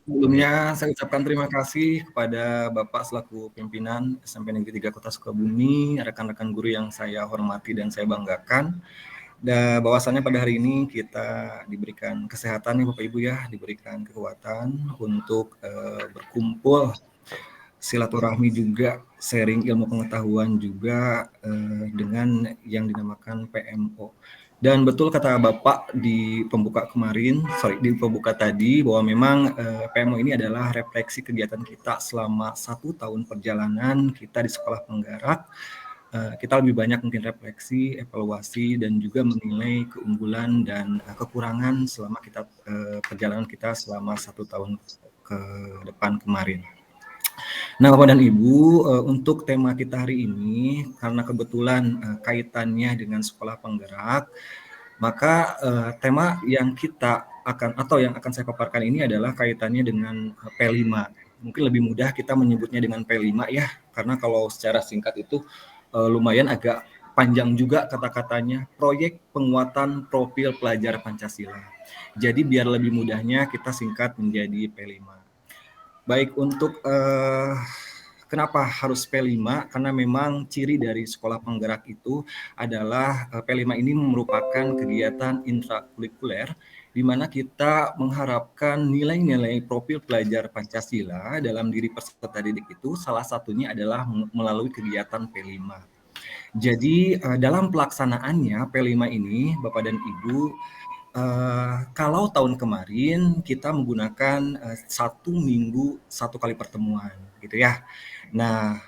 sebelumnya saya ucapkan terima kasih kepada Bapak selaku pimpinan SMP Negeri 3 Kota Sukabumi, rekan-rekan guru yang saya hormati dan saya banggakan. Dan bahwasannya pada hari ini kita diberikan kesehatan ya Bapak Ibu ya, diberikan kekuatan untuk berkumpul, silaturahmi juga, sharing ilmu pengetahuan juga dengan yang dinamakan PMO. Dan betul kata Bapak di pembuka tadi bahwa memang PMO ini adalah refleksi kegiatan kita selama 1 tahun perjalanan kita di sekolah penggerak. Kita lebih banyak mungkin refleksi, evaluasi, dan juga menilai keunggulan dan kekurangan selama perjalanan kita selama 1 tahun ke depan kemarin. Nah, Bapak dan Ibu, untuk tema kita hari ini, karena kebetulan kaitannya dengan sekolah penggerak, maka tema yang yang akan saya paparkan ini adalah kaitannya dengan P5. Mungkin lebih mudah kita menyebutnya dengan P5 ya, karena kalau secara singkat itu lumayan agak panjang juga kata-katanya, proyek penguatan profil pelajar Pancasila. Jadi biar lebih mudahnya kita singkat menjadi P5. Baik, untuk kenapa harus P5? Karena memang ciri dari sekolah penggerak itu adalah P5 ini merupakan kegiatan intrakurikuler di mana kita mengharapkan nilai-nilai profil pelajar Pancasila dalam diri peserta didik itu salah satunya adalah melalui kegiatan P5. Jadi dalam pelaksanaannya P5 ini Bapak dan Ibu, kalau tahun kemarin kita menggunakan 1 minggu 1 kali pertemuan gitu ya. Nah,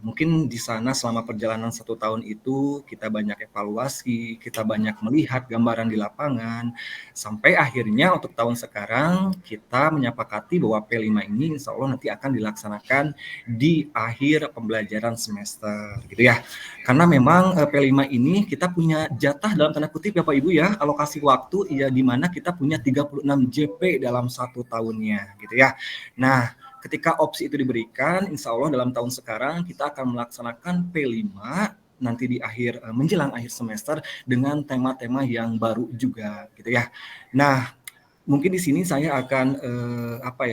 mungkin di sana selama perjalanan 1 tahun itu kita banyak evaluasi, kita banyak melihat gambaran di lapangan, sampai akhirnya untuk tahun sekarang kita menyepakati bahwa P5 ini insya Allah nanti akan dilaksanakan di akhir pembelajaran semester gitu ya. Karena memang P5 ini kita punya jatah dalam tanda kutip ya Pak Ibu ya, alokasi waktu ya di mana kita punya 36 JP dalam 1 tahunnya gitu ya. Nah, ketika opsi itu diberikan, insya Allah dalam tahun sekarang kita akan melaksanakan P5 nanti di akhir menjelang akhir semester dengan tema-tema yang baru juga gitu ya. Nah, mungkin di sini saya akan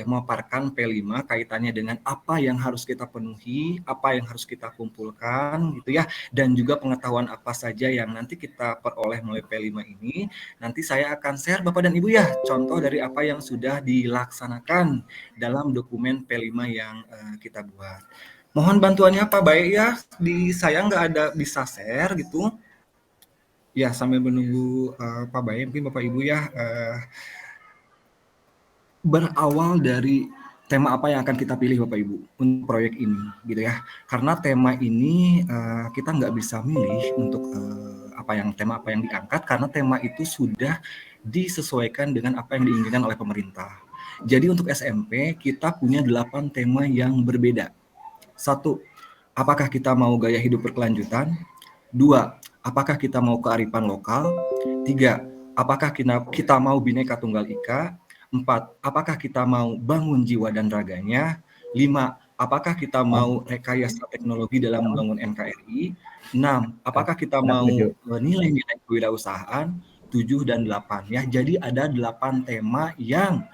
memaparkan P5 kaitannya dengan apa yang harus kita penuhi, apa yang harus kita kumpulkan gitu ya, dan juga pengetahuan apa saja yang nanti kita peroleh melalui P5 ini. Nanti saya akan share Bapak dan Ibu ya, contoh dari apa yang sudah dilaksanakan dalam dokumen P5 yang kita buat. Mohon bantuannya Pak Baik ya, di saya nggak ada bisa share gitu. Ya, sambil menunggu Pak Baik, mungkin Bapak Ibu ya, berawal dari tema apa yang akan kita pilih Bapak Ibu untuk proyek ini gitu ya. Karena tema ini kita nggak bisa milih untuk tema apa yang diangkat karena tema itu sudah disesuaikan dengan apa yang diinginkan oleh pemerintah. Jadi untuk SMP kita punya 8 tema yang berbeda. 1, apakah kita mau gaya hidup berkelanjutan? 2, apakah kita mau kearifan lokal? 3, apakah kita mau Bhinneka Tunggal Ika? 4, apakah kita mau bangun jiwa dan raganya? 5, apakah kita mau rekayasa teknologi dalam membangun NKRI? 6, apakah kita mau nilai-nilai kewirausahaan? 7 dan 8 ya. Jadi ada 8 tema yang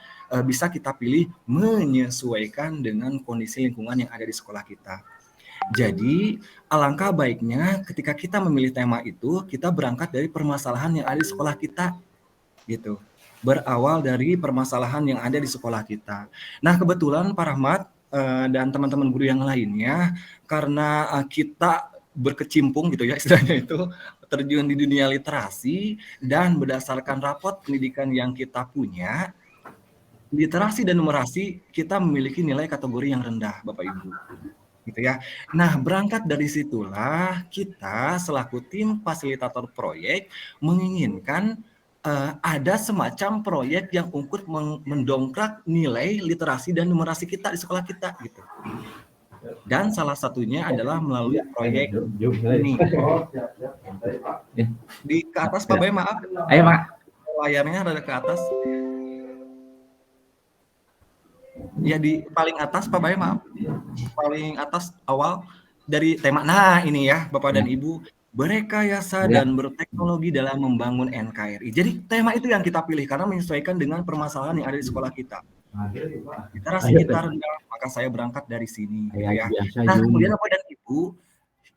bisa kita pilih menyesuaikan dengan kondisi lingkungan yang ada di sekolah kita. Jadi alangkah baiknya ketika kita memilih tema itu, kita berangkat dari permasalahan yang ada di sekolah kita gitu. Berawal dari permasalahan yang ada di sekolah kita. Nah, kebetulan Pak Rahmat dan teman-teman guru yang lainnya, karena kita berkecimpung gitu ya istilahnya itu, terjun di dunia literasi dan berdasarkan rapot pendidikan yang kita punya, literasi dan numerasi kita memiliki nilai kategori yang rendah, Bapak Ibu. Gitu ya. Nah, berangkat dari situlah kita selaku tim fasilitator proyek menginginkan ada semacam proyek yang untuk mendongkrak nilai literasi dan numerasi kita di sekolah kita gitu. Dan salah satunya adalah melalui proyek ini. Di ke atas Pak Bay, maaf. Ayo Pak. Layarnya rada ke atas. Ya di paling atas Pak Bay, maaf. Paling atas awal dari tema. Nah, ini ya Bapak dan Ibu, berekayasa dan berteknologi dalam membangun NKRI. Jadi tema itu yang kita pilih karena menyesuaikan dengan permasalahan yang ada di sekolah kita. Literasi kita rendah, maka saya berangkat dari sini. Ya. Nah, kemudian Bapak dan Ibu,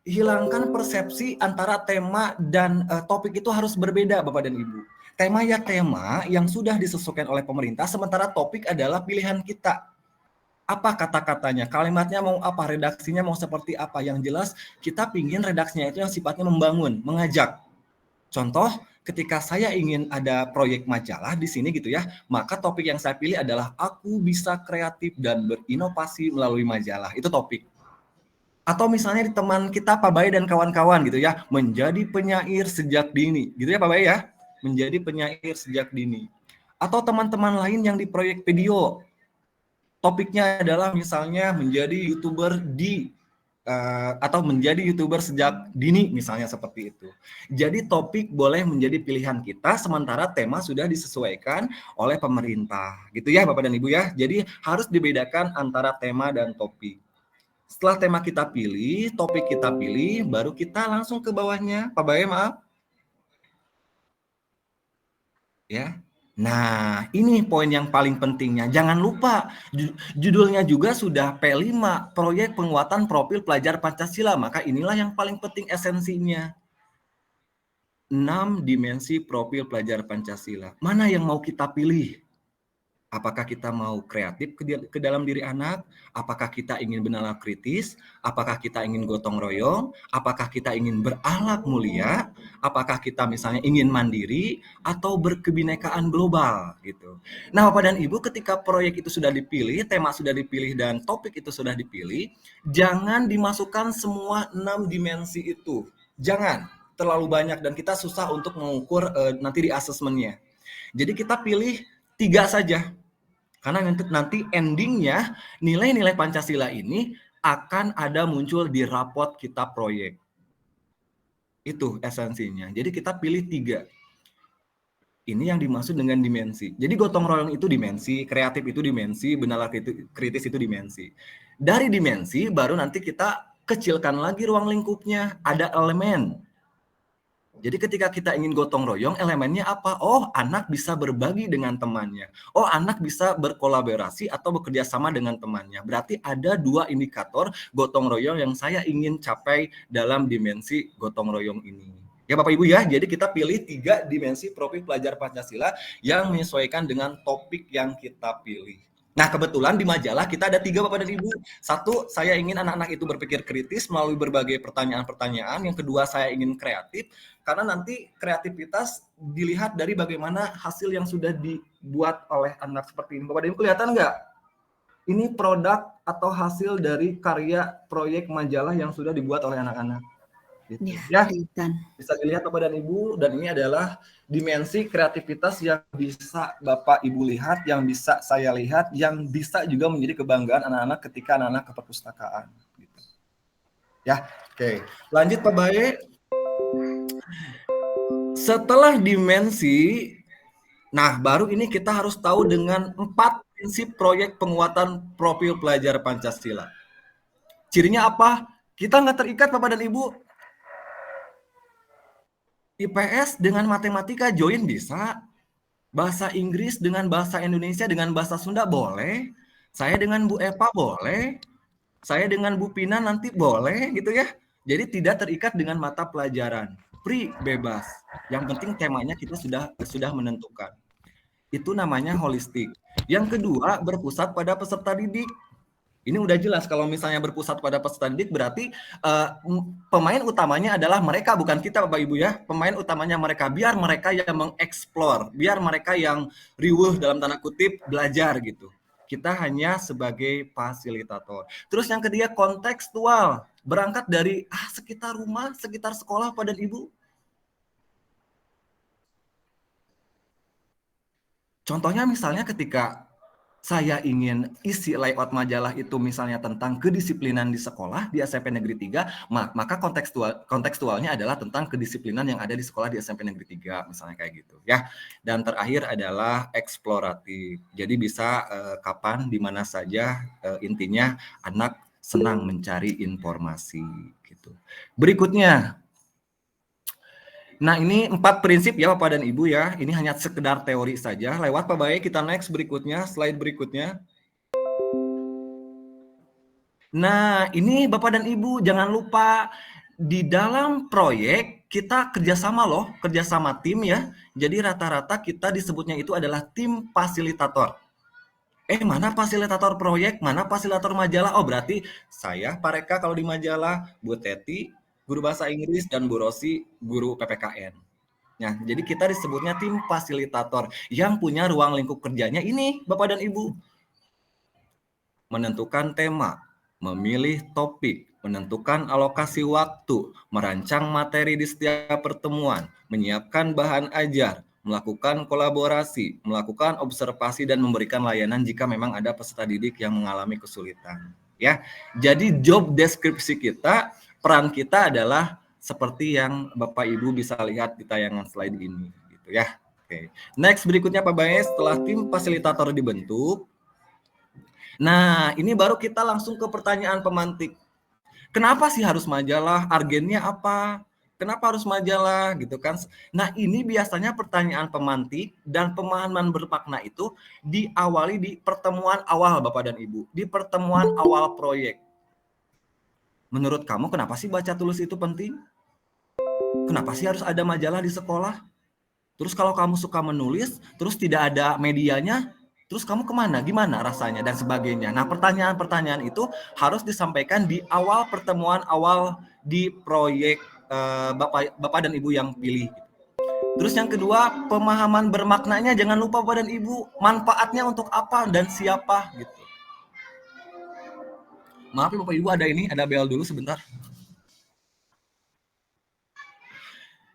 hilangkan persepsi antara tema dan topik itu harus berbeda Bapak dan Ibu. Tema ya tema yang sudah disesuaikan oleh pemerintah, sementara topik adalah pilihan kita. Apa kata-katanya, kalimatnya mau apa, redaksinya mau seperti apa. Yang jelas kita pingin redaksinya itu yang sifatnya membangun, mengajak. Contoh, ketika saya ingin ada proyek majalah di sini gitu ya, maka topik yang saya pilih adalah aku bisa kreatif dan berinovasi melalui majalah. Itu topik. Atau misalnya di teman kita Pak Bay dan kawan-kawan gitu ya, menjadi penyair sejak dini. Gitu ya Pak Bay ya, menjadi penyair sejak dini. Atau teman-teman lain yang di proyek video, topiknya adalah misalnya menjadi YouTuber atau menjadi YouTuber sejak dini misalnya seperti itu. Jadi topik boleh menjadi pilihan kita sementara tema sudah disesuaikan oleh pemerintah. Gitu ya Bapak dan Ibu ya. Jadi harus dibedakan antara tema dan topik. Setelah tema kita pilih, topik kita pilih, baru kita langsung ke bawahnya. Pak Bae, maaf. Ya. Nah, ini poin yang paling pentingnya. Jangan lupa, judulnya juga sudah P5, Proyek Penguatan Profil Pelajar Pancasila. Maka inilah yang paling penting esensinya. 6 dimensi profil pelajar Pancasila. Mana yang mau kita pilih? Apakah kita mau kreatif ke dalam diri anak? Apakah kita ingin bernalar kritis? Apakah kita ingin gotong royong? Apakah kita ingin berakhlak mulia? Apakah kita misalnya ingin mandiri atau berkebinekaan global gitu. Nah, Bapak dan Ibu, ketika proyek itu sudah dipilih, tema sudah dipilih dan topik itu sudah dipilih, jangan dimasukkan semua 6 dimensi itu. Jangan terlalu banyak dan kita susah untuk mengukur nanti di asesmennya. Jadi kita pilih 3 saja. Karena nanti endingnya nilai-nilai Pancasila ini akan ada muncul di rapot kita proyek. Itu esensinya. Jadi kita pilih 3. Ini yang dimaksud dengan dimensi. Jadi gotong royong itu dimensi, kreatif itu dimensi, bernalar kritis itu dimensi. Dari dimensi baru nanti kita kecilkan lagi ruang lingkupnya. Ada elemen. Jadi ketika kita ingin gotong royong, elemennya apa? Oh, anak bisa berbagi dengan temannya. Oh, anak bisa berkolaborasi atau bekerja sama dengan temannya. Berarti ada 2 indikator gotong royong yang saya ingin capai dalam dimensi gotong royong ini. Ya Bapak Ibu ya, jadi kita pilih 3 dimensi profil pelajar Pancasila yang menyesuaikan dengan topik yang kita pilih. Nah, kebetulan di majalah kita ada 3 Bapak dan Ibu. 1, saya ingin anak-anak itu berpikir kritis melalui berbagai pertanyaan-pertanyaan. Yang kedua, saya ingin kreatif. Karena nanti kreativitas dilihat dari bagaimana hasil yang sudah dibuat oleh anak seperti ini. Bapak dan Ibu kelihatan nggak? Ini produk atau hasil dari karya proyek majalah yang sudah dibuat oleh anak-anak. Gitu. Ya, bisa dilihat Bapak dan Ibu, dan ini adalah dimensi kreativitas yang bisa Bapak Ibu lihat, yang bisa saya lihat, yang bisa juga menjadi kebanggaan anak-anak ketika anak-anak ke perpustakaan. Gitu. Ya, oke. Lanjut Pak Bae. Setelah dimensi, nah baru ini kita harus tahu dengan 4 prinsip proyek penguatan profil pelajar Pancasila. Cirinya apa? Kita nggak terikat Bapak dan Ibu. IPS dengan matematika join bisa. Bahasa Inggris dengan bahasa Indonesia dengan bahasa Sunda boleh. Saya dengan Bu Eva boleh. Saya dengan Bu Pina nanti boleh gitu ya. Jadi tidak terikat dengan mata pelajaran. Free, bebas. Yang penting temanya kita sudah menentukan. Itu namanya holistik. Yang kedua, berpusat pada peserta didik. Ini udah jelas kalau misalnya berpusat pada peserta didik berarti pemain utamanya adalah mereka, bukan kita Bapak Ibu ya. Pemain utamanya mereka, biar mereka yang mengeksplor, biar mereka yang riweuh dalam tanda kutip belajar gitu. Kita hanya sebagai fasilitator. Terus yang ketiga kontekstual, berangkat dari sekitar rumah, sekitar sekolah Bapak dan Ibu. Contohnya misalnya ketika saya ingin isi layout majalah itu misalnya tentang kedisiplinan di sekolah di SMP Negeri 3, maka kontekstualnya adalah tentang kedisiplinan yang ada di sekolah di SMP Negeri 3, misalnya kayak gitu ya. Dan terakhir adalah eksploratif. Jadi bisa kapan, di mana saja, intinya anak senang mencari informasi gitu. Berikutnya, nah ini 4 prinsip ya Bapak dan Ibu ya. Ini hanya sekedar teori saja. Lewat Pak Bae, kita next berikutnya, slide berikutnya. Nah ini Bapak dan Ibu jangan lupa di dalam proyek kita kerjasama loh, kerjasama tim ya. Jadi rata-rata kita disebutnya itu adalah tim fasilitator. Mana fasilitator proyek, mana fasilitator majalah? Oh berarti saya Pak Reka kalau di majalah, Bu Teti guru bahasa Inggris, dan Bu Rosi guru PPKN. Nah, jadi kita disebutnya tim fasilitator yang punya ruang lingkup kerjanya ini, Bapak dan Ibu. Menentukan tema, memilih topik, menentukan alokasi waktu, merancang materi di setiap pertemuan, menyiapkan bahan ajar, melakukan kolaborasi, melakukan observasi, dan memberikan layanan jika memang ada peserta didik yang mengalami kesulitan. Ya, jadi job deskripsi kita, peran kita adalah seperti yang Bapak Ibu bisa lihat di tayangan slide ini, gitu ya. Oke. Next berikutnya Pak Bae, setelah tim fasilitator dibentuk, Nah, ini baru kita langsung ke pertanyaan pemantik. Kenapa sih harus majalah? Argennya apa? Kenapa harus majalah gitu kan? Nah, ini biasanya pertanyaan pemantik dan pemahaman bermakna itu diawali di pertemuan awal Bapak dan Ibu, di pertemuan awal proyek. Menurut kamu kenapa sih baca tulis itu penting? Kenapa sih harus ada majalah di sekolah? Terus kalau kamu suka menulis, terus tidak ada medianya, terus kamu kemana? Gimana rasanya? Dan sebagainya. Nah, pertanyaan-pertanyaan itu harus disampaikan di awal pertemuan awal di proyek Bapak dan Ibu yang pilih. Terus yang kedua, pemahaman bermaknanya jangan lupa Bapak dan Ibu. Manfaatnya untuk apa dan siapa gitu. Maaf ya Bapak Ibu, ada bel dulu sebentar.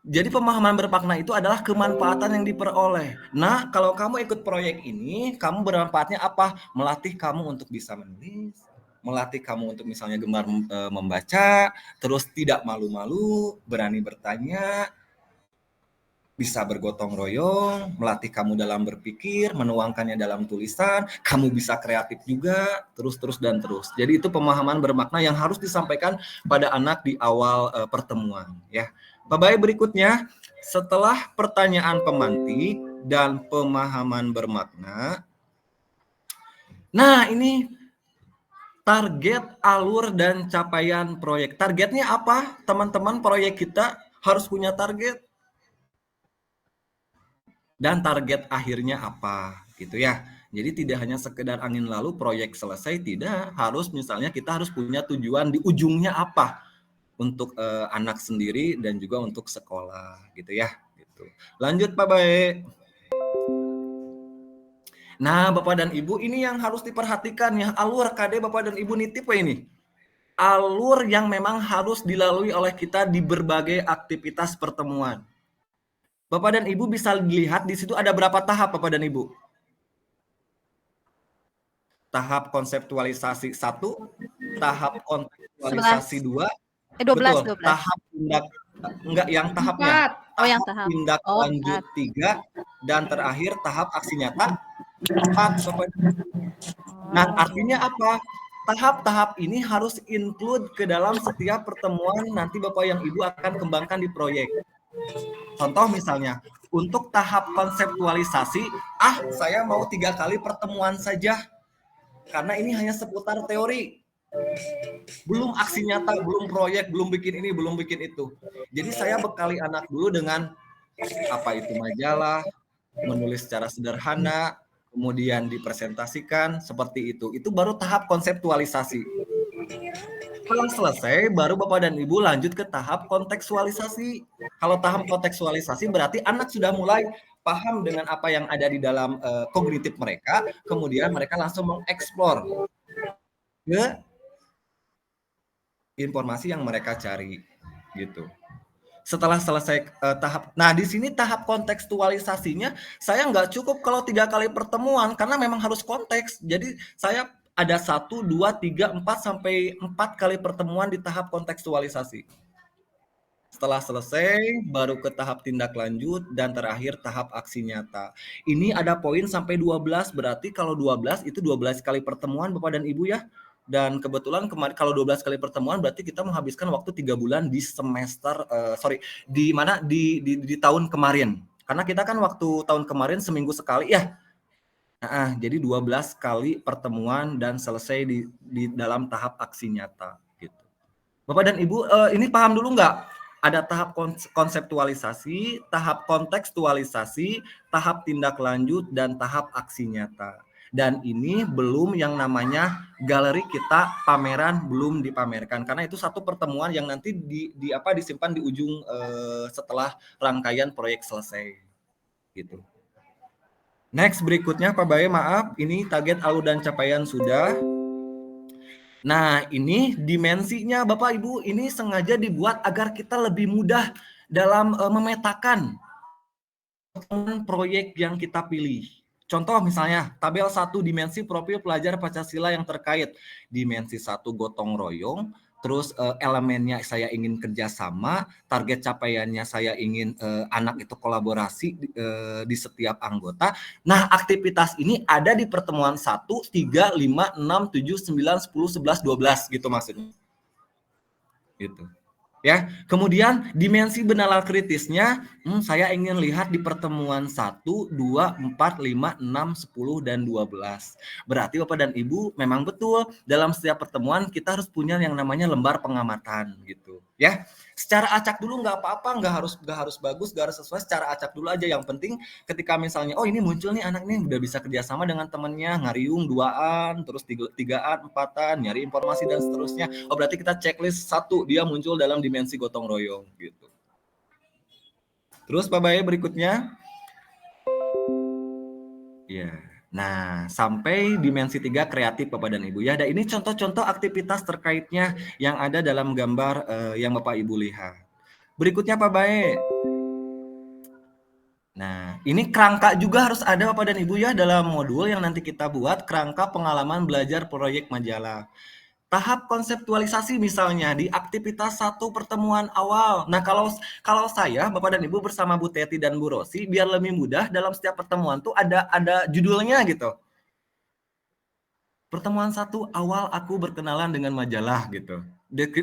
Jadi pemahaman bermakna itu adalah kemanfaatan yang diperoleh. Nah, kalau kamu ikut proyek ini, kamu bermanfaatnya apa? Melatih kamu untuk bisa menulis, melatih kamu untuk misalnya gemar membaca, terus tidak malu-malu, berani bertanya, bisa bergotong royong, melatih kamu dalam berpikir, menuangkannya dalam tulisan, kamu bisa kreatif juga, terus. Jadi itu pemahaman bermakna yang harus disampaikan pada anak di awal pertemuan, ya. Bapak berikutnya, setelah pertanyaan pemantik dan pemahaman bermakna, nah ini target, alur, dan capaian proyek. Targetnya apa? Teman-teman, proyek kita harus punya target. Dan target akhirnya apa, gitu ya. Jadi tidak hanya sekedar angin lalu proyek selesai, tidak. Harus misalnya kita harus punya tujuan di ujungnya apa. Untuk anak sendiri dan juga untuk sekolah gitu ya. Gitu. Lanjut Pak Bae. Nah Bapak dan Ibu ini yang harus diperhatikan ya, alur KD Bapak dan Ibu nitip ya ini. Alur yang memang harus dilalui oleh kita di berbagai aktivitas pertemuan. Bapak dan Ibu bisa lihat di situ ada berapa tahap Bapak dan Ibu? Tahap konseptualisasi 1, tahap kontekstualisasi 2, 12, betul. 12. Tahap tindak enggak yang tahapnya. Oh, yang tahap. Tindak lanjut 3 dan terakhir tahap aksi nyata 4. Nah, artinya apa? Tahap-tahap ini harus include ke dalam setiap pertemuan nanti Bapak yang Ibu akan kembangkan di proyek. Contoh misalnya, untuk tahap konseptualisasi, saya mau 3 kali pertemuan saja. Karena ini hanya seputar teori. Belum aksi nyata, belum proyek, belum bikin ini, belum bikin itu. Jadi saya bekali anak dulu dengan apa itu majalah, menulis secara sederhana, kemudian dipresentasikan seperti itu. Itu baru tahap konseptualisasi. Setelah selesai, baru Bapak dan Ibu lanjut ke tahap kontekstualisasi. Kalau tahap kontekstualisasi berarti anak sudah mulai paham dengan apa yang ada di dalam kognitif mereka, kemudian mereka langsung mengeksplor ke informasi yang mereka cari gitu. Setelah selesai tahap, nah di sini tahap kontekstualisasinya saya nggak cukup kalau 3 kali pertemuan karena memang harus konteks. Jadi saya ada 1, 2, 3, 4 sampai 4 kali pertemuan di tahap kontekstualisasi. Setelah selesai, baru ke tahap tindak lanjut dan terakhir tahap aksi nyata. Ini ada poin sampai 12, berarti kalau 12 itu 12 kali pertemuan Bapak dan Ibu ya. Dan kebetulan kemarin kalau 12 kali pertemuan berarti kita menghabiskan waktu 3 bulan di semester di tahun kemarin. Karena kita kan waktu tahun kemarin seminggu sekali ya. Nah, jadi 12 kali pertemuan dan selesai di dalam tahap aksi nyata gitu. Bapak dan Ibu ini paham dulu nggak? Ada tahap konseptualisasi, tahap kontekstualisasi, tahap tindak lanjut, dan tahap aksi nyata. Dan ini belum yang namanya galeri kita pameran belum dipamerkan karena itu satu pertemuan yang nanti disimpan di ujung setelah rangkaian proyek selesai gitu. Next berikutnya Pak Bae, maaf ini target alur dan capaian sudah. Nah ini dimensinya Bapak Ibu ini sengaja dibuat agar kita lebih mudah dalam memetakan proyek yang kita pilih. Contoh misalnya tabel 1 dimensi profil pelajar Pancasila yang terkait. Dimensi 1 gotong royong, terus elemennya saya ingin kerjasama, target capaiannya saya ingin anak itu kolaborasi di setiap anggota. Nah, aktivitas ini ada di pertemuan 1, 3, 5, 6, 7, 9, 10, 11, 12 gitu maksudnya. Gitu. Ya, kemudian dimensi benalar kritisnya saya ingin lihat di pertemuan 1, 2, 4, 5, 6, 10, dan 12. Berarti Bapak dan Ibu memang betul dalam setiap pertemuan kita harus punya yang namanya lembar pengamatan gitu. Ya, secara acak dulu nggak apa-apa, nggak harus bagus, nggak harus sesuai, secara acak dulu aja. Yang penting ketika misalnya, oh ini muncul nih anak nih udah bisa kerjasama dengan temannya, ngariung 2-an, terus 3-an, 4-an, nyari informasi dan seterusnya. Oh berarti kita checklist 1, dia muncul dalam dimensi gotong royong gitu. Terus Pak Bae berikutnya. Ya. Nah, sampai dimensi 3 kreatif Bapak dan Ibu ya. Dan ini contoh-contoh aktivitas terkaitnya yang ada dalam gambar yang Bapak Ibu lihat. Berikutnya Pak Bae. Nah, ini kerangka juga harus ada Bapak dan Ibu ya dalam modul yang nanti kita buat, kerangka pengalaman belajar proyek majalah. Tahap konseptualisasi misalnya di aktivitas 1 pertemuan awal. Nah, kalau saya Bapak dan Ibu bersama Bu Teti dan Bu Rosi biar lebih mudah dalam setiap pertemuan tuh ada judulnya gitu. Pertemuan 1 awal aku berkenalan dengan majalah gitu.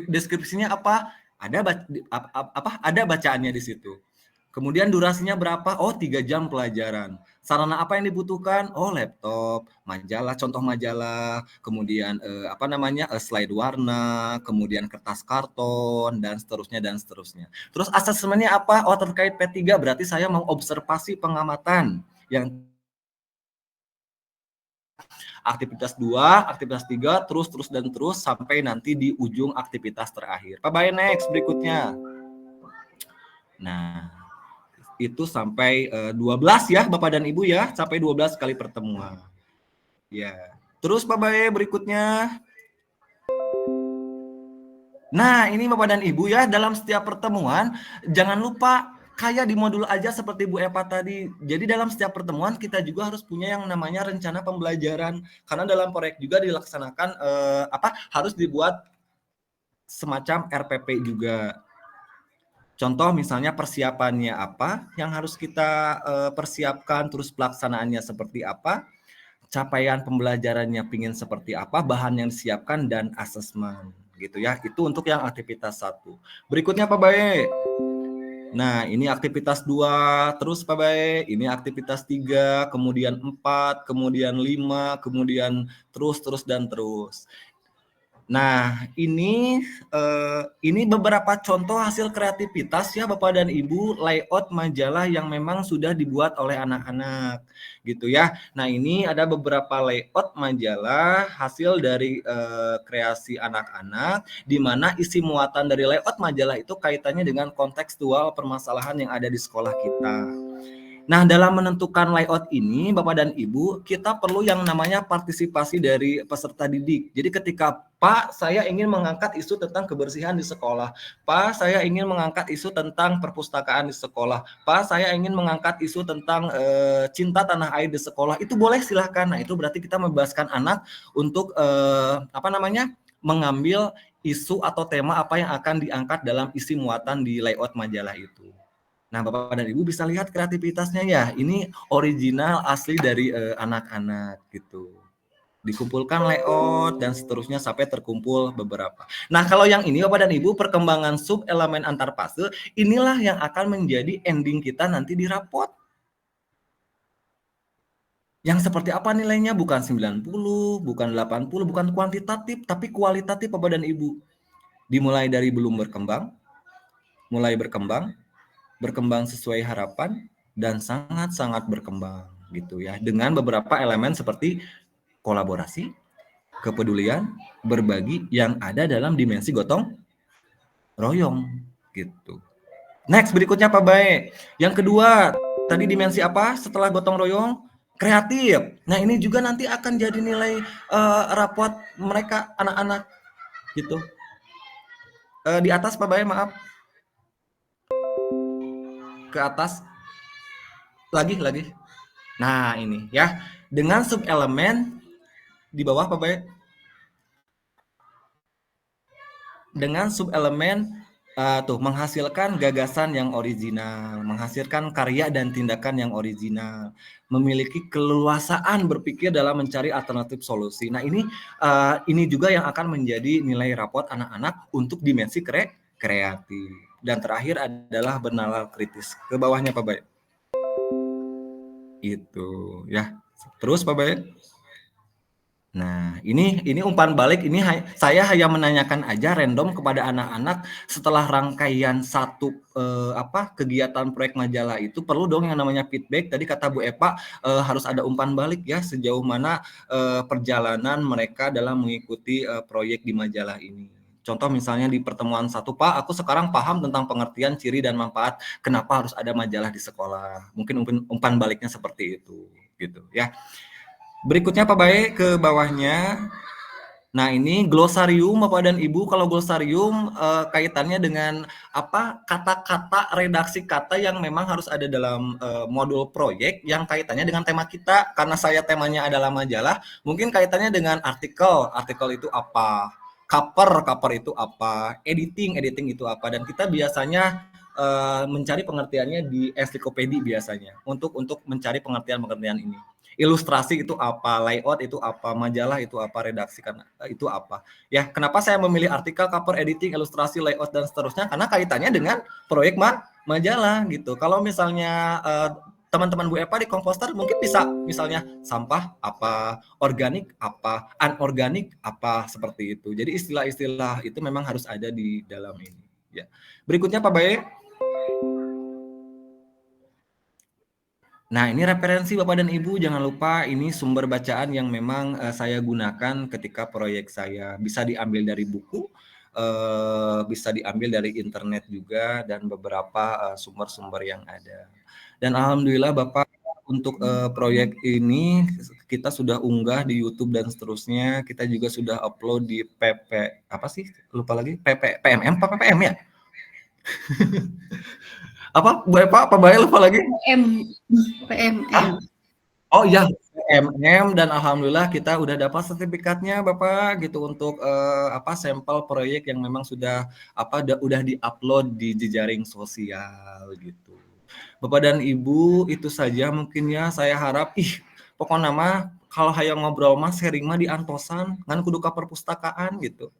Deskripsinya apa? Ada bacaannya di situ. Kemudian durasinya berapa? Oh, 3 jam pelajaran. Sarana apa yang dibutuhkan? Oh, laptop, majalah, contoh majalah, kemudian slide warna, kemudian kertas karton, dan seterusnya dan seterusnya. Terus asesmennya apa? Oh, terkait P3 berarti saya mau observasi pengamatan yang aktivitas 2, aktivitas 3, terus sampai nanti di ujung aktivitas terakhir. Pak Bae next berikutnya. Nah, itu sampai 12 ya Bapak dan Ibu ya, sampai 12 kali pertemuan. Ya. Terus Pak Bae berikutnya. Nah, ini Bapak dan Ibu ya, dalam setiap pertemuan jangan lupa kayak di modul aja seperti Bu Epa tadi. Jadi dalam setiap pertemuan kita juga harus punya yang namanya rencana pembelajaran. Karena dalam proyek juga dilaksanakan harus dibuat semacam RPP juga. Contoh misalnya persiapannya apa yang harus kita persiapkan, terus pelaksanaannya seperti apa, capaian pembelajarannya pingin seperti apa, bahan yang disiapkan, dan asesmen gitu ya. Itu untuk yang aktivitas 1. Berikutnya Pak Bae. Nah, ini aktivitas 2, terus Pak Bae, ini aktivitas 3, kemudian 4, kemudian 5, kemudian terus. Nah, ini beberapa contoh hasil kreativitas ya Bapak dan Ibu, layout majalah yang memang sudah dibuat oleh anak-anak gitu ya. Nah, ini ada beberapa layout majalah hasil dari kreasi anak-anak, di mana isi muatan dari layout majalah itu kaitannya dengan kontekstual permasalahan yang ada di sekolah kita. Nah, dalam menentukan layout ini, Bapak dan Ibu, kita perlu yang namanya partisipasi dari peserta didik. Jadi ketika, Pak, saya ingin mengangkat isu tentang kebersihan di sekolah. Pak, saya ingin mengangkat isu tentang perpustakaan di sekolah. Pak, saya ingin mengangkat isu tentang cinta tanah air di sekolah. Itu boleh silahkan. Nah, itu berarti kita membebaskan anak untuk mengambil isu atau tema apa yang akan diangkat dalam isi muatan di layout majalah itu. Nah, Bapak dan Ibu bisa lihat kreativitasnya ya. Ini original asli dari anak-anak gitu. Dikumpulkan layout dan seterusnya sampai terkumpul beberapa. Nah, kalau yang ini Bapak dan Ibu, perkembangan sub elemen antar fase, inilah yang akan menjadi ending kita nanti di rapot. Yang seperti apa nilainya? Bukan 90, bukan 80, bukan kuantitatif, tapi kualitatif Bapak dan Ibu. Dimulai dari belum berkembang, mulai berkembang sesuai harapan, dan sangat-sangat berkembang gitu ya, dengan beberapa elemen seperti kolaborasi, kepedulian, berbagi yang ada dalam dimensi gotong royong gitu. Next berikutnya Pak Bae. Yang kedua, tadi dimensi apa setelah gotong royong? Kreatif. Nah, ini juga nanti akan jadi nilai raport mereka anak-anak gitu. Di atas Pak Bae, maaf. Ke atas lagi. Nah, ini ya, dengan subelemen di bawah Pak Bae. dengan subelemen menghasilkan gagasan yang original, menghasilkan karya dan tindakan yang original, memiliki keleluasaan berpikir dalam mencari alternatif solusi. Nah, ini juga yang akan menjadi nilai rapot anak-anak untuk dimensi kreatif. Dan terakhir adalah bernalar kritis. Ke bawahnya Pak Baik. Itu ya. Terus Pak Baik. Nah, ini umpan balik, ini saya hanya menanyakan aja random kepada anak-anak setelah rangkaian satu kegiatan proyek majalah itu perlu dong yang namanya feedback. Tadi kata Bu Epa harus ada umpan balik ya, sejauh mana perjalanan mereka dalam mengikuti proyek di majalah ini. Contoh misalnya di pertemuan 1, Pak, aku sekarang paham tentang pengertian ciri dan manfaat kenapa harus ada majalah di sekolah. Mungkin umpan baliknya seperti itu gitu ya. Berikutnya Pak Bae ke bawahnya. Nah, ini glosarium Bapak dan Ibu. Kalau glosarium kaitannya dengan apa? Kata-kata, redaksi kata yang memang harus ada dalam modul proyek yang kaitannya dengan tema kita. Karena saya temanya adalah majalah, mungkin kaitannya dengan artikel. Artikel itu apa? Cover itu apa? Editing itu apa? Dan kita biasanya mencari pengertiannya di ensiklopedia biasanya untuk mencari pengertian ini. Ilustrasi itu apa, layout itu apa, majalah itu apa, redaksi kan itu apa. Ya, kenapa saya memilih artikel, cover, editing, ilustrasi, layout dan seterusnya? Karena kaitannya dengan proyek majalah gitu. Kalau misalnya teman-teman Bu Epa di komposter mungkin bisa misalnya sampah apa, organik apa, anorganik apa, seperti itu. Jadi istilah-istilah itu memang harus ada di dalam ini. Ya. Berikutnya Pak Bae. Nah, ini referensi Bapak dan Ibu, jangan lupa ini sumber bacaan yang memang saya gunakan ketika proyek saya. Bisa diambil dari buku, bisa diambil dari internet juga, dan beberapa sumber-sumber yang ada. Dan alhamdulillah Bapak, untuk proyek ini kita sudah unggah di YouTube dan seterusnya. Kita juga sudah upload di PMM apa PPM ya? Apa Bu Epa, apa Bae lupa lagi? PMM. Oh iya, PMM, dan alhamdulillah kita udah dapat sertifikatnya Bapak gitu untuk sampel proyek yang memang sudah udah diupload di jejaring sosial gitu. Bapak dan Ibu, itu saja mungkin ya, saya harap pokoknya mah kalau hayang ngobrol mah sharing mah di antosan ngan kudu ka perpustakaan gitu.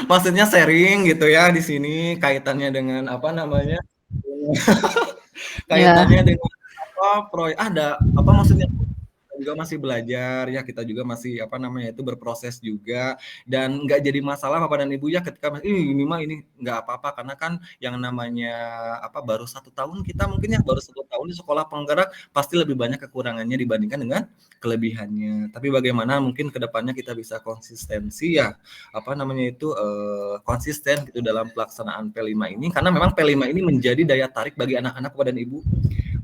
Maksudnya sharing gitu ya di sini kaitannya dengan kaitannya dengan proyek maksudnya juga masih belajar ya, kita juga masih berproses juga, dan nggak jadi masalah Bapak dan Ibu ya ketika ini nggak apa-apa, karena kan yang namanya baru 1 tahun kita mungkin ya, baru 1 tahun di sekolah penggerak pasti lebih banyak kekurangannya dibandingkan dengan kelebihannya. Tapi bagaimana mungkin kedepannya kita bisa konsistensi ya konsisten gitu dalam pelaksanaan P5 ini, karena memang P5 ini menjadi daya tarik bagi anak-anak Bapak dan Ibu.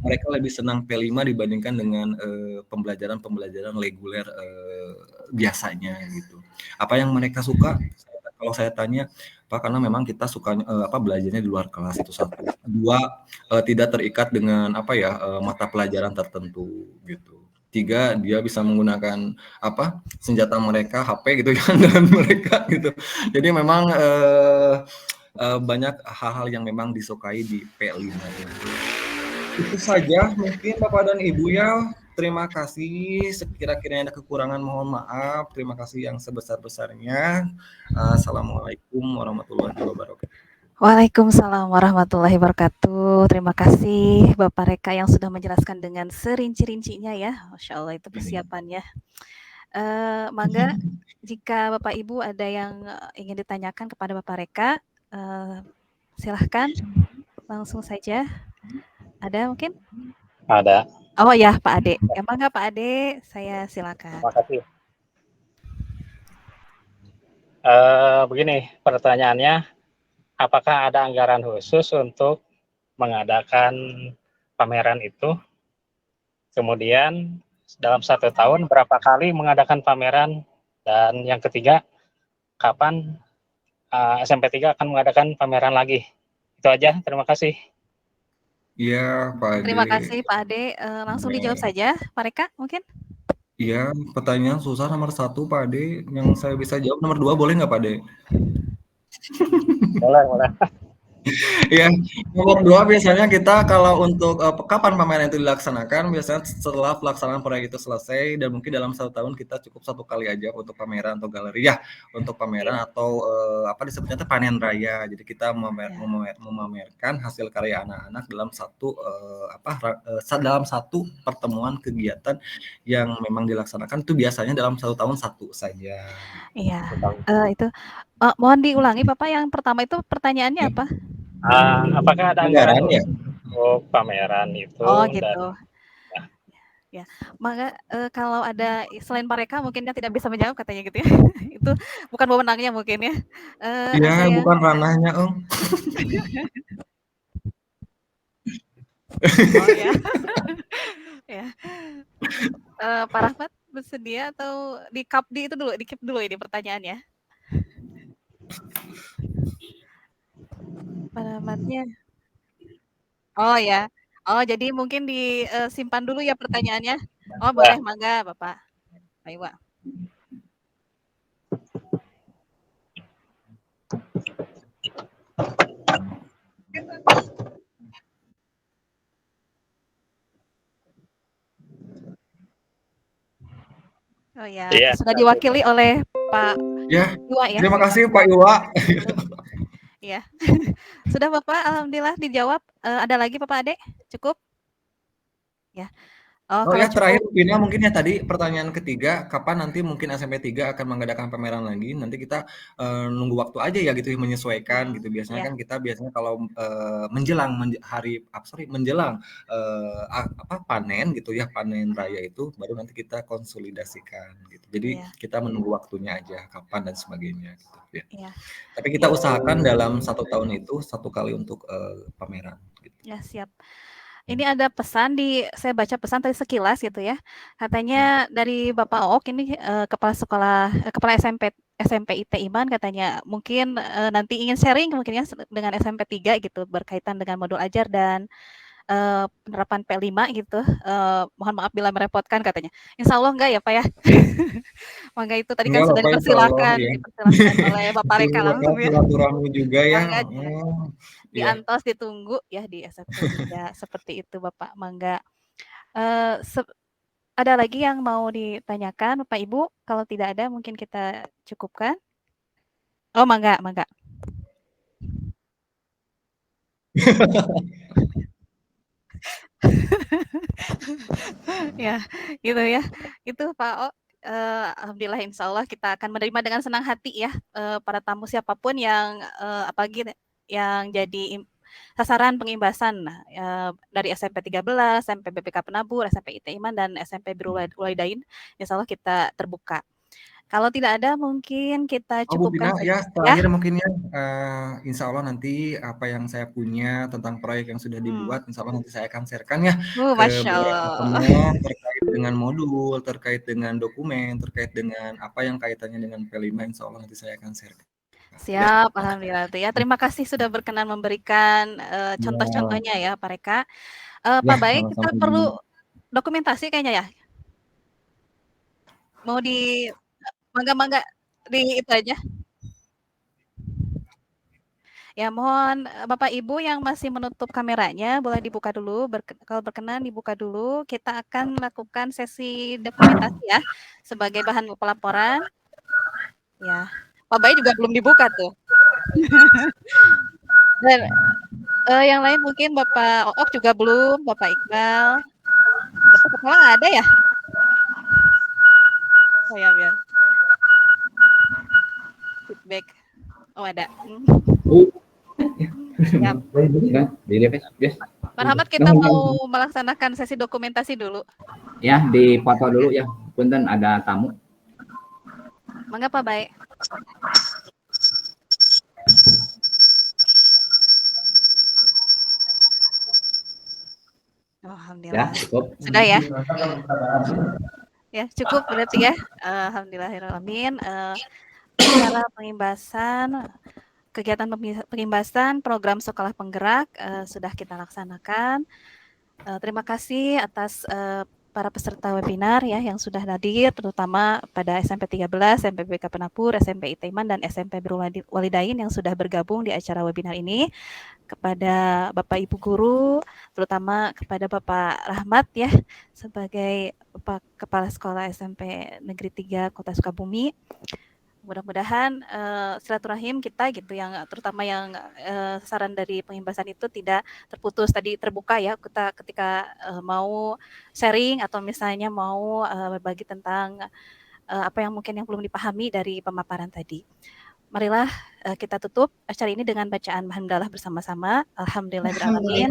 Mereka lebih senang P5 dibandingkan dengan pembelajaran reguler biasanya gitu. Apa yang mereka suka? Kalau saya tanya, Pak, karena memang kita suka belajarnya di luar kelas, itu 1. 2, tidak terikat dengan mata pelajaran tertentu gitu. 3, dia bisa menggunakan senjata mereka, HP gitu kan dengan mereka gitu. Jadi memang banyak hal-hal yang memang disukai di P5 itu. Itu saja mungkin Bapak dan Ibu ya. Terima kasih. Sekira-kiranya ada kekurangan mohon maaf. Terima kasih yang sebesar-besarnya. Assalamualaikum warahmatullahi wabarakatuh. Waalaikumsalam warahmatullahi wabarakatuh. Terima kasih Bapak Reka yang sudah menjelaskan dengan serinci-rincinya ya. Masya Allah, itu persiapannya. Mangga, jika Bapak Ibu ada yang ingin ditanyakan kepada Bapak Reka, silahkan langsung saja. Ada mungkin? Ada. Oh ya, Pak Ade. Emang nggak Pak Ade? Saya silakan. Terima kasih. Begini pertanyaannya, apakah ada anggaran khusus untuk mengadakan pameran itu? Kemudian dalam 1 tahun berapa kali mengadakan pameran? Dan yang ketiga, kapan SMP 3 akan mengadakan pameran lagi? Itu aja, terima kasih. Iya, Pak Ade. Terima kasih Pak Ade. Langsung dijawab saja, Pak Reka mungkin? Iya, pertanyaan susah nomor 1 Pak Ade, yang saya bisa jawab nomor 2 boleh nggak Pak Ade? Boleh, boleh. Iya, nomor 2 biasanya kita kalau untuk kapan pameran itu dilaksanakan, biasanya setelah pelaksanaan proyek itu selesai dan mungkin dalam 1 tahun kita cukup 1 kali aja untuk pameran atau galeri ya, untuk pameran Iya. atau apa disebutnya itu panen raya. Jadi kita Ya. memamerkan hasil karya anak-anak dalam dalam satu pertemuan kegiatan yang memang dilaksanakan itu biasanya dalam 1 tahun 1 saja. Iya, itu mohon diulangi Bapak yang pertama itu pertanyaannya apa? Apakah ada anggaran Anggaran ya? khusus untuk pameran itu Oh dan gitu. ya. Ya, maka kalau ada selain mereka mungkin dia tidak bisa menjawab katanya gitu ya. Itu bukan wewenangnya mungkin ya. Iya, Ada yang bukan ranahnya, Om. oh ya. Ya. Pak Rahmat bersedia atau di-keep dulu ini pertanyaannya? Pak Rahmatnya. Oh ya. Oh jadi mungkin disimpan dulu ya pertanyaannya. Oh boleh, Ya. mangga Bapak. Pak Iwa. Oh ya, Iya, sudah diwakili oleh Pak Ya, Iwa ya. terima kasih Pak Iwa. Iya. Sudah Bapak, alhamdulillah dijawab. Ada lagi Bapak Ade? Cukup? Ya. Oh Oh kalau ya, terakhir cukup. Vina mungkin ya tadi pertanyaan ketiga, kapan nanti mungkin SMP 3 akan mengadakan pameran lagi? Nanti kita nunggu waktu aja ya gitu menyesuaikan gitu. Biasanya Ya. kan kita kalau menjelang menjelang panen gitu ya, panen raya itu baru nanti kita konsolidasikan gitu. Jadi Iya. kita menunggu waktunya aja kapan dan sebagainya gitu ya. Iya. Tapi kita Ya. usahakan dalam 1 tahun itu 1 kali untuk pameran gitu. Ya, siap. Ini ada pesan saya baca pesan tadi sekilas gitu ya. Katanya dari Bapak Ook ini kepala SMP IT Iman katanya mungkin nanti ingin sharing mungkin ya dengan SMP 3 gitu berkaitan dengan modul ajar dan penerapan P5 gitu. Mohon maaf bila merepotkan katanya. Insya Allah enggak ya Pak ya. Mangga itu tadi kan Enggak lah sudah Pak, insyaallah dipersilahkan ya. oleh Bapak Itu Reka bakal langsung ya. silaturahmi juga ya. Mangga Iya. diantos ditunggu ya di SMP 3 seperti itu Bapak. Mangga. Eh, ada lagi yang mau ditanyakan Bapak Ibu? Kalau tidak ada mungkin kita cukupkan. Oh, mangga, mangga. Ya, gitu ya. Itu Pak O. Alhamdulillah insya Allah kita akan menerima dengan senang hati ya para tamu siapapun yang apalagi yang jadi sasaran pengimbasan dari SMP 13, SMP BPK Penabur, SMP IT Iman dan SMP Birrul Walidain. Insya Allah kita terbuka. Kalau tidak ada mungkin kita Oh Bu cukupkan Vina, saja ya ya. terakhir mungkin ya, insya Allah nanti apa yang saya punya tentang proyek yang sudah dibuat, insya Allah nanti saya akan share-kan ya ke Masya beberapa Allah. teman terkait dengan modul, terkait dengan dokumen, terkait dengan apa yang kaitannya dengan P5, insya Allah nanti saya akan share. Ya. Siap, alhamdulillah. Ya, terima kasih sudah berkenan memberikan Ya, contoh-contohnya ya, Pak Reka. ya Pak Baik, kita sama-sama. perlu dokumentasi kayaknya ya. Mau mangga-mangga di itu aja. Ya, mohon Bapak Ibu yang masih menutup kameranya boleh dibuka dulu. Kalau berkenan dibuka dulu. Kita akan melakukan sesi dokumentasi ya sebagai bahan pelaporan. Ya, Pak Baik juga belum dibuka tuh. Dan yang lain mungkin Bapak Ook juga belum, Bapak Iqbal. Bapak Kepala nggak ada ya? Oh ya, biar. Feedback. Oh ada. Siap. Pak Rahmat, kita mau melaksanakan sesi dokumentasi dulu. Ya, dipoto dulu ya. Punten ada tamu. Mangga Pak Baik. Alhamdulillah. Ya, cukup. Sudah ya? Ya, cukup berarti ya. Alhamdulillahirrahmanirrahim. Acara pengimbasan, kegiatan pengimbasan program sekolah penggerak sudah kita laksanakan. Terima kasih atas para peserta webinar ya yang sudah hadir, terutama pada SMP 13, SMP BK Penapur, SMP Itaiman, dan SMP Birrul Walidain yang sudah bergabung di acara webinar ini, kepada Bapak Ibu Guru, terutama kepada Bapak Rahmat ya, sebagai Bapak Kepala Sekolah SMP Negeri 3 Kota Sukabumi. Mudah-mudahan silaturahim kita gitu yang terutama yang saran dari pengimbasan itu tidak terputus, tadi terbuka ya kita ketika mau sharing atau misalnya mau berbagi tentang apa yang mungkin yang belum dipahami dari pemaparan tadi. Marilah kita tutup acara ini dengan bacaan hamdalah bersama-sama. Alhamdulillahirrahmanirrahim.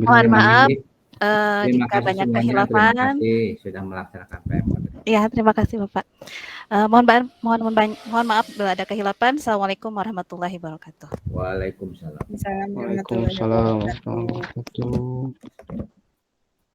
Mohon maaf Terima jika kasih banyak semuanya, kehilafan. terima kasih sudah melaksanakan PM. Ya, terima kasih Bapak. Mohon maaf bila ada kehilapan. Assalamualaikum warahmatullahi wabarakatuh. Waalaikumsalam. Waalaikumsalam warahmatullahi wabarakatuh.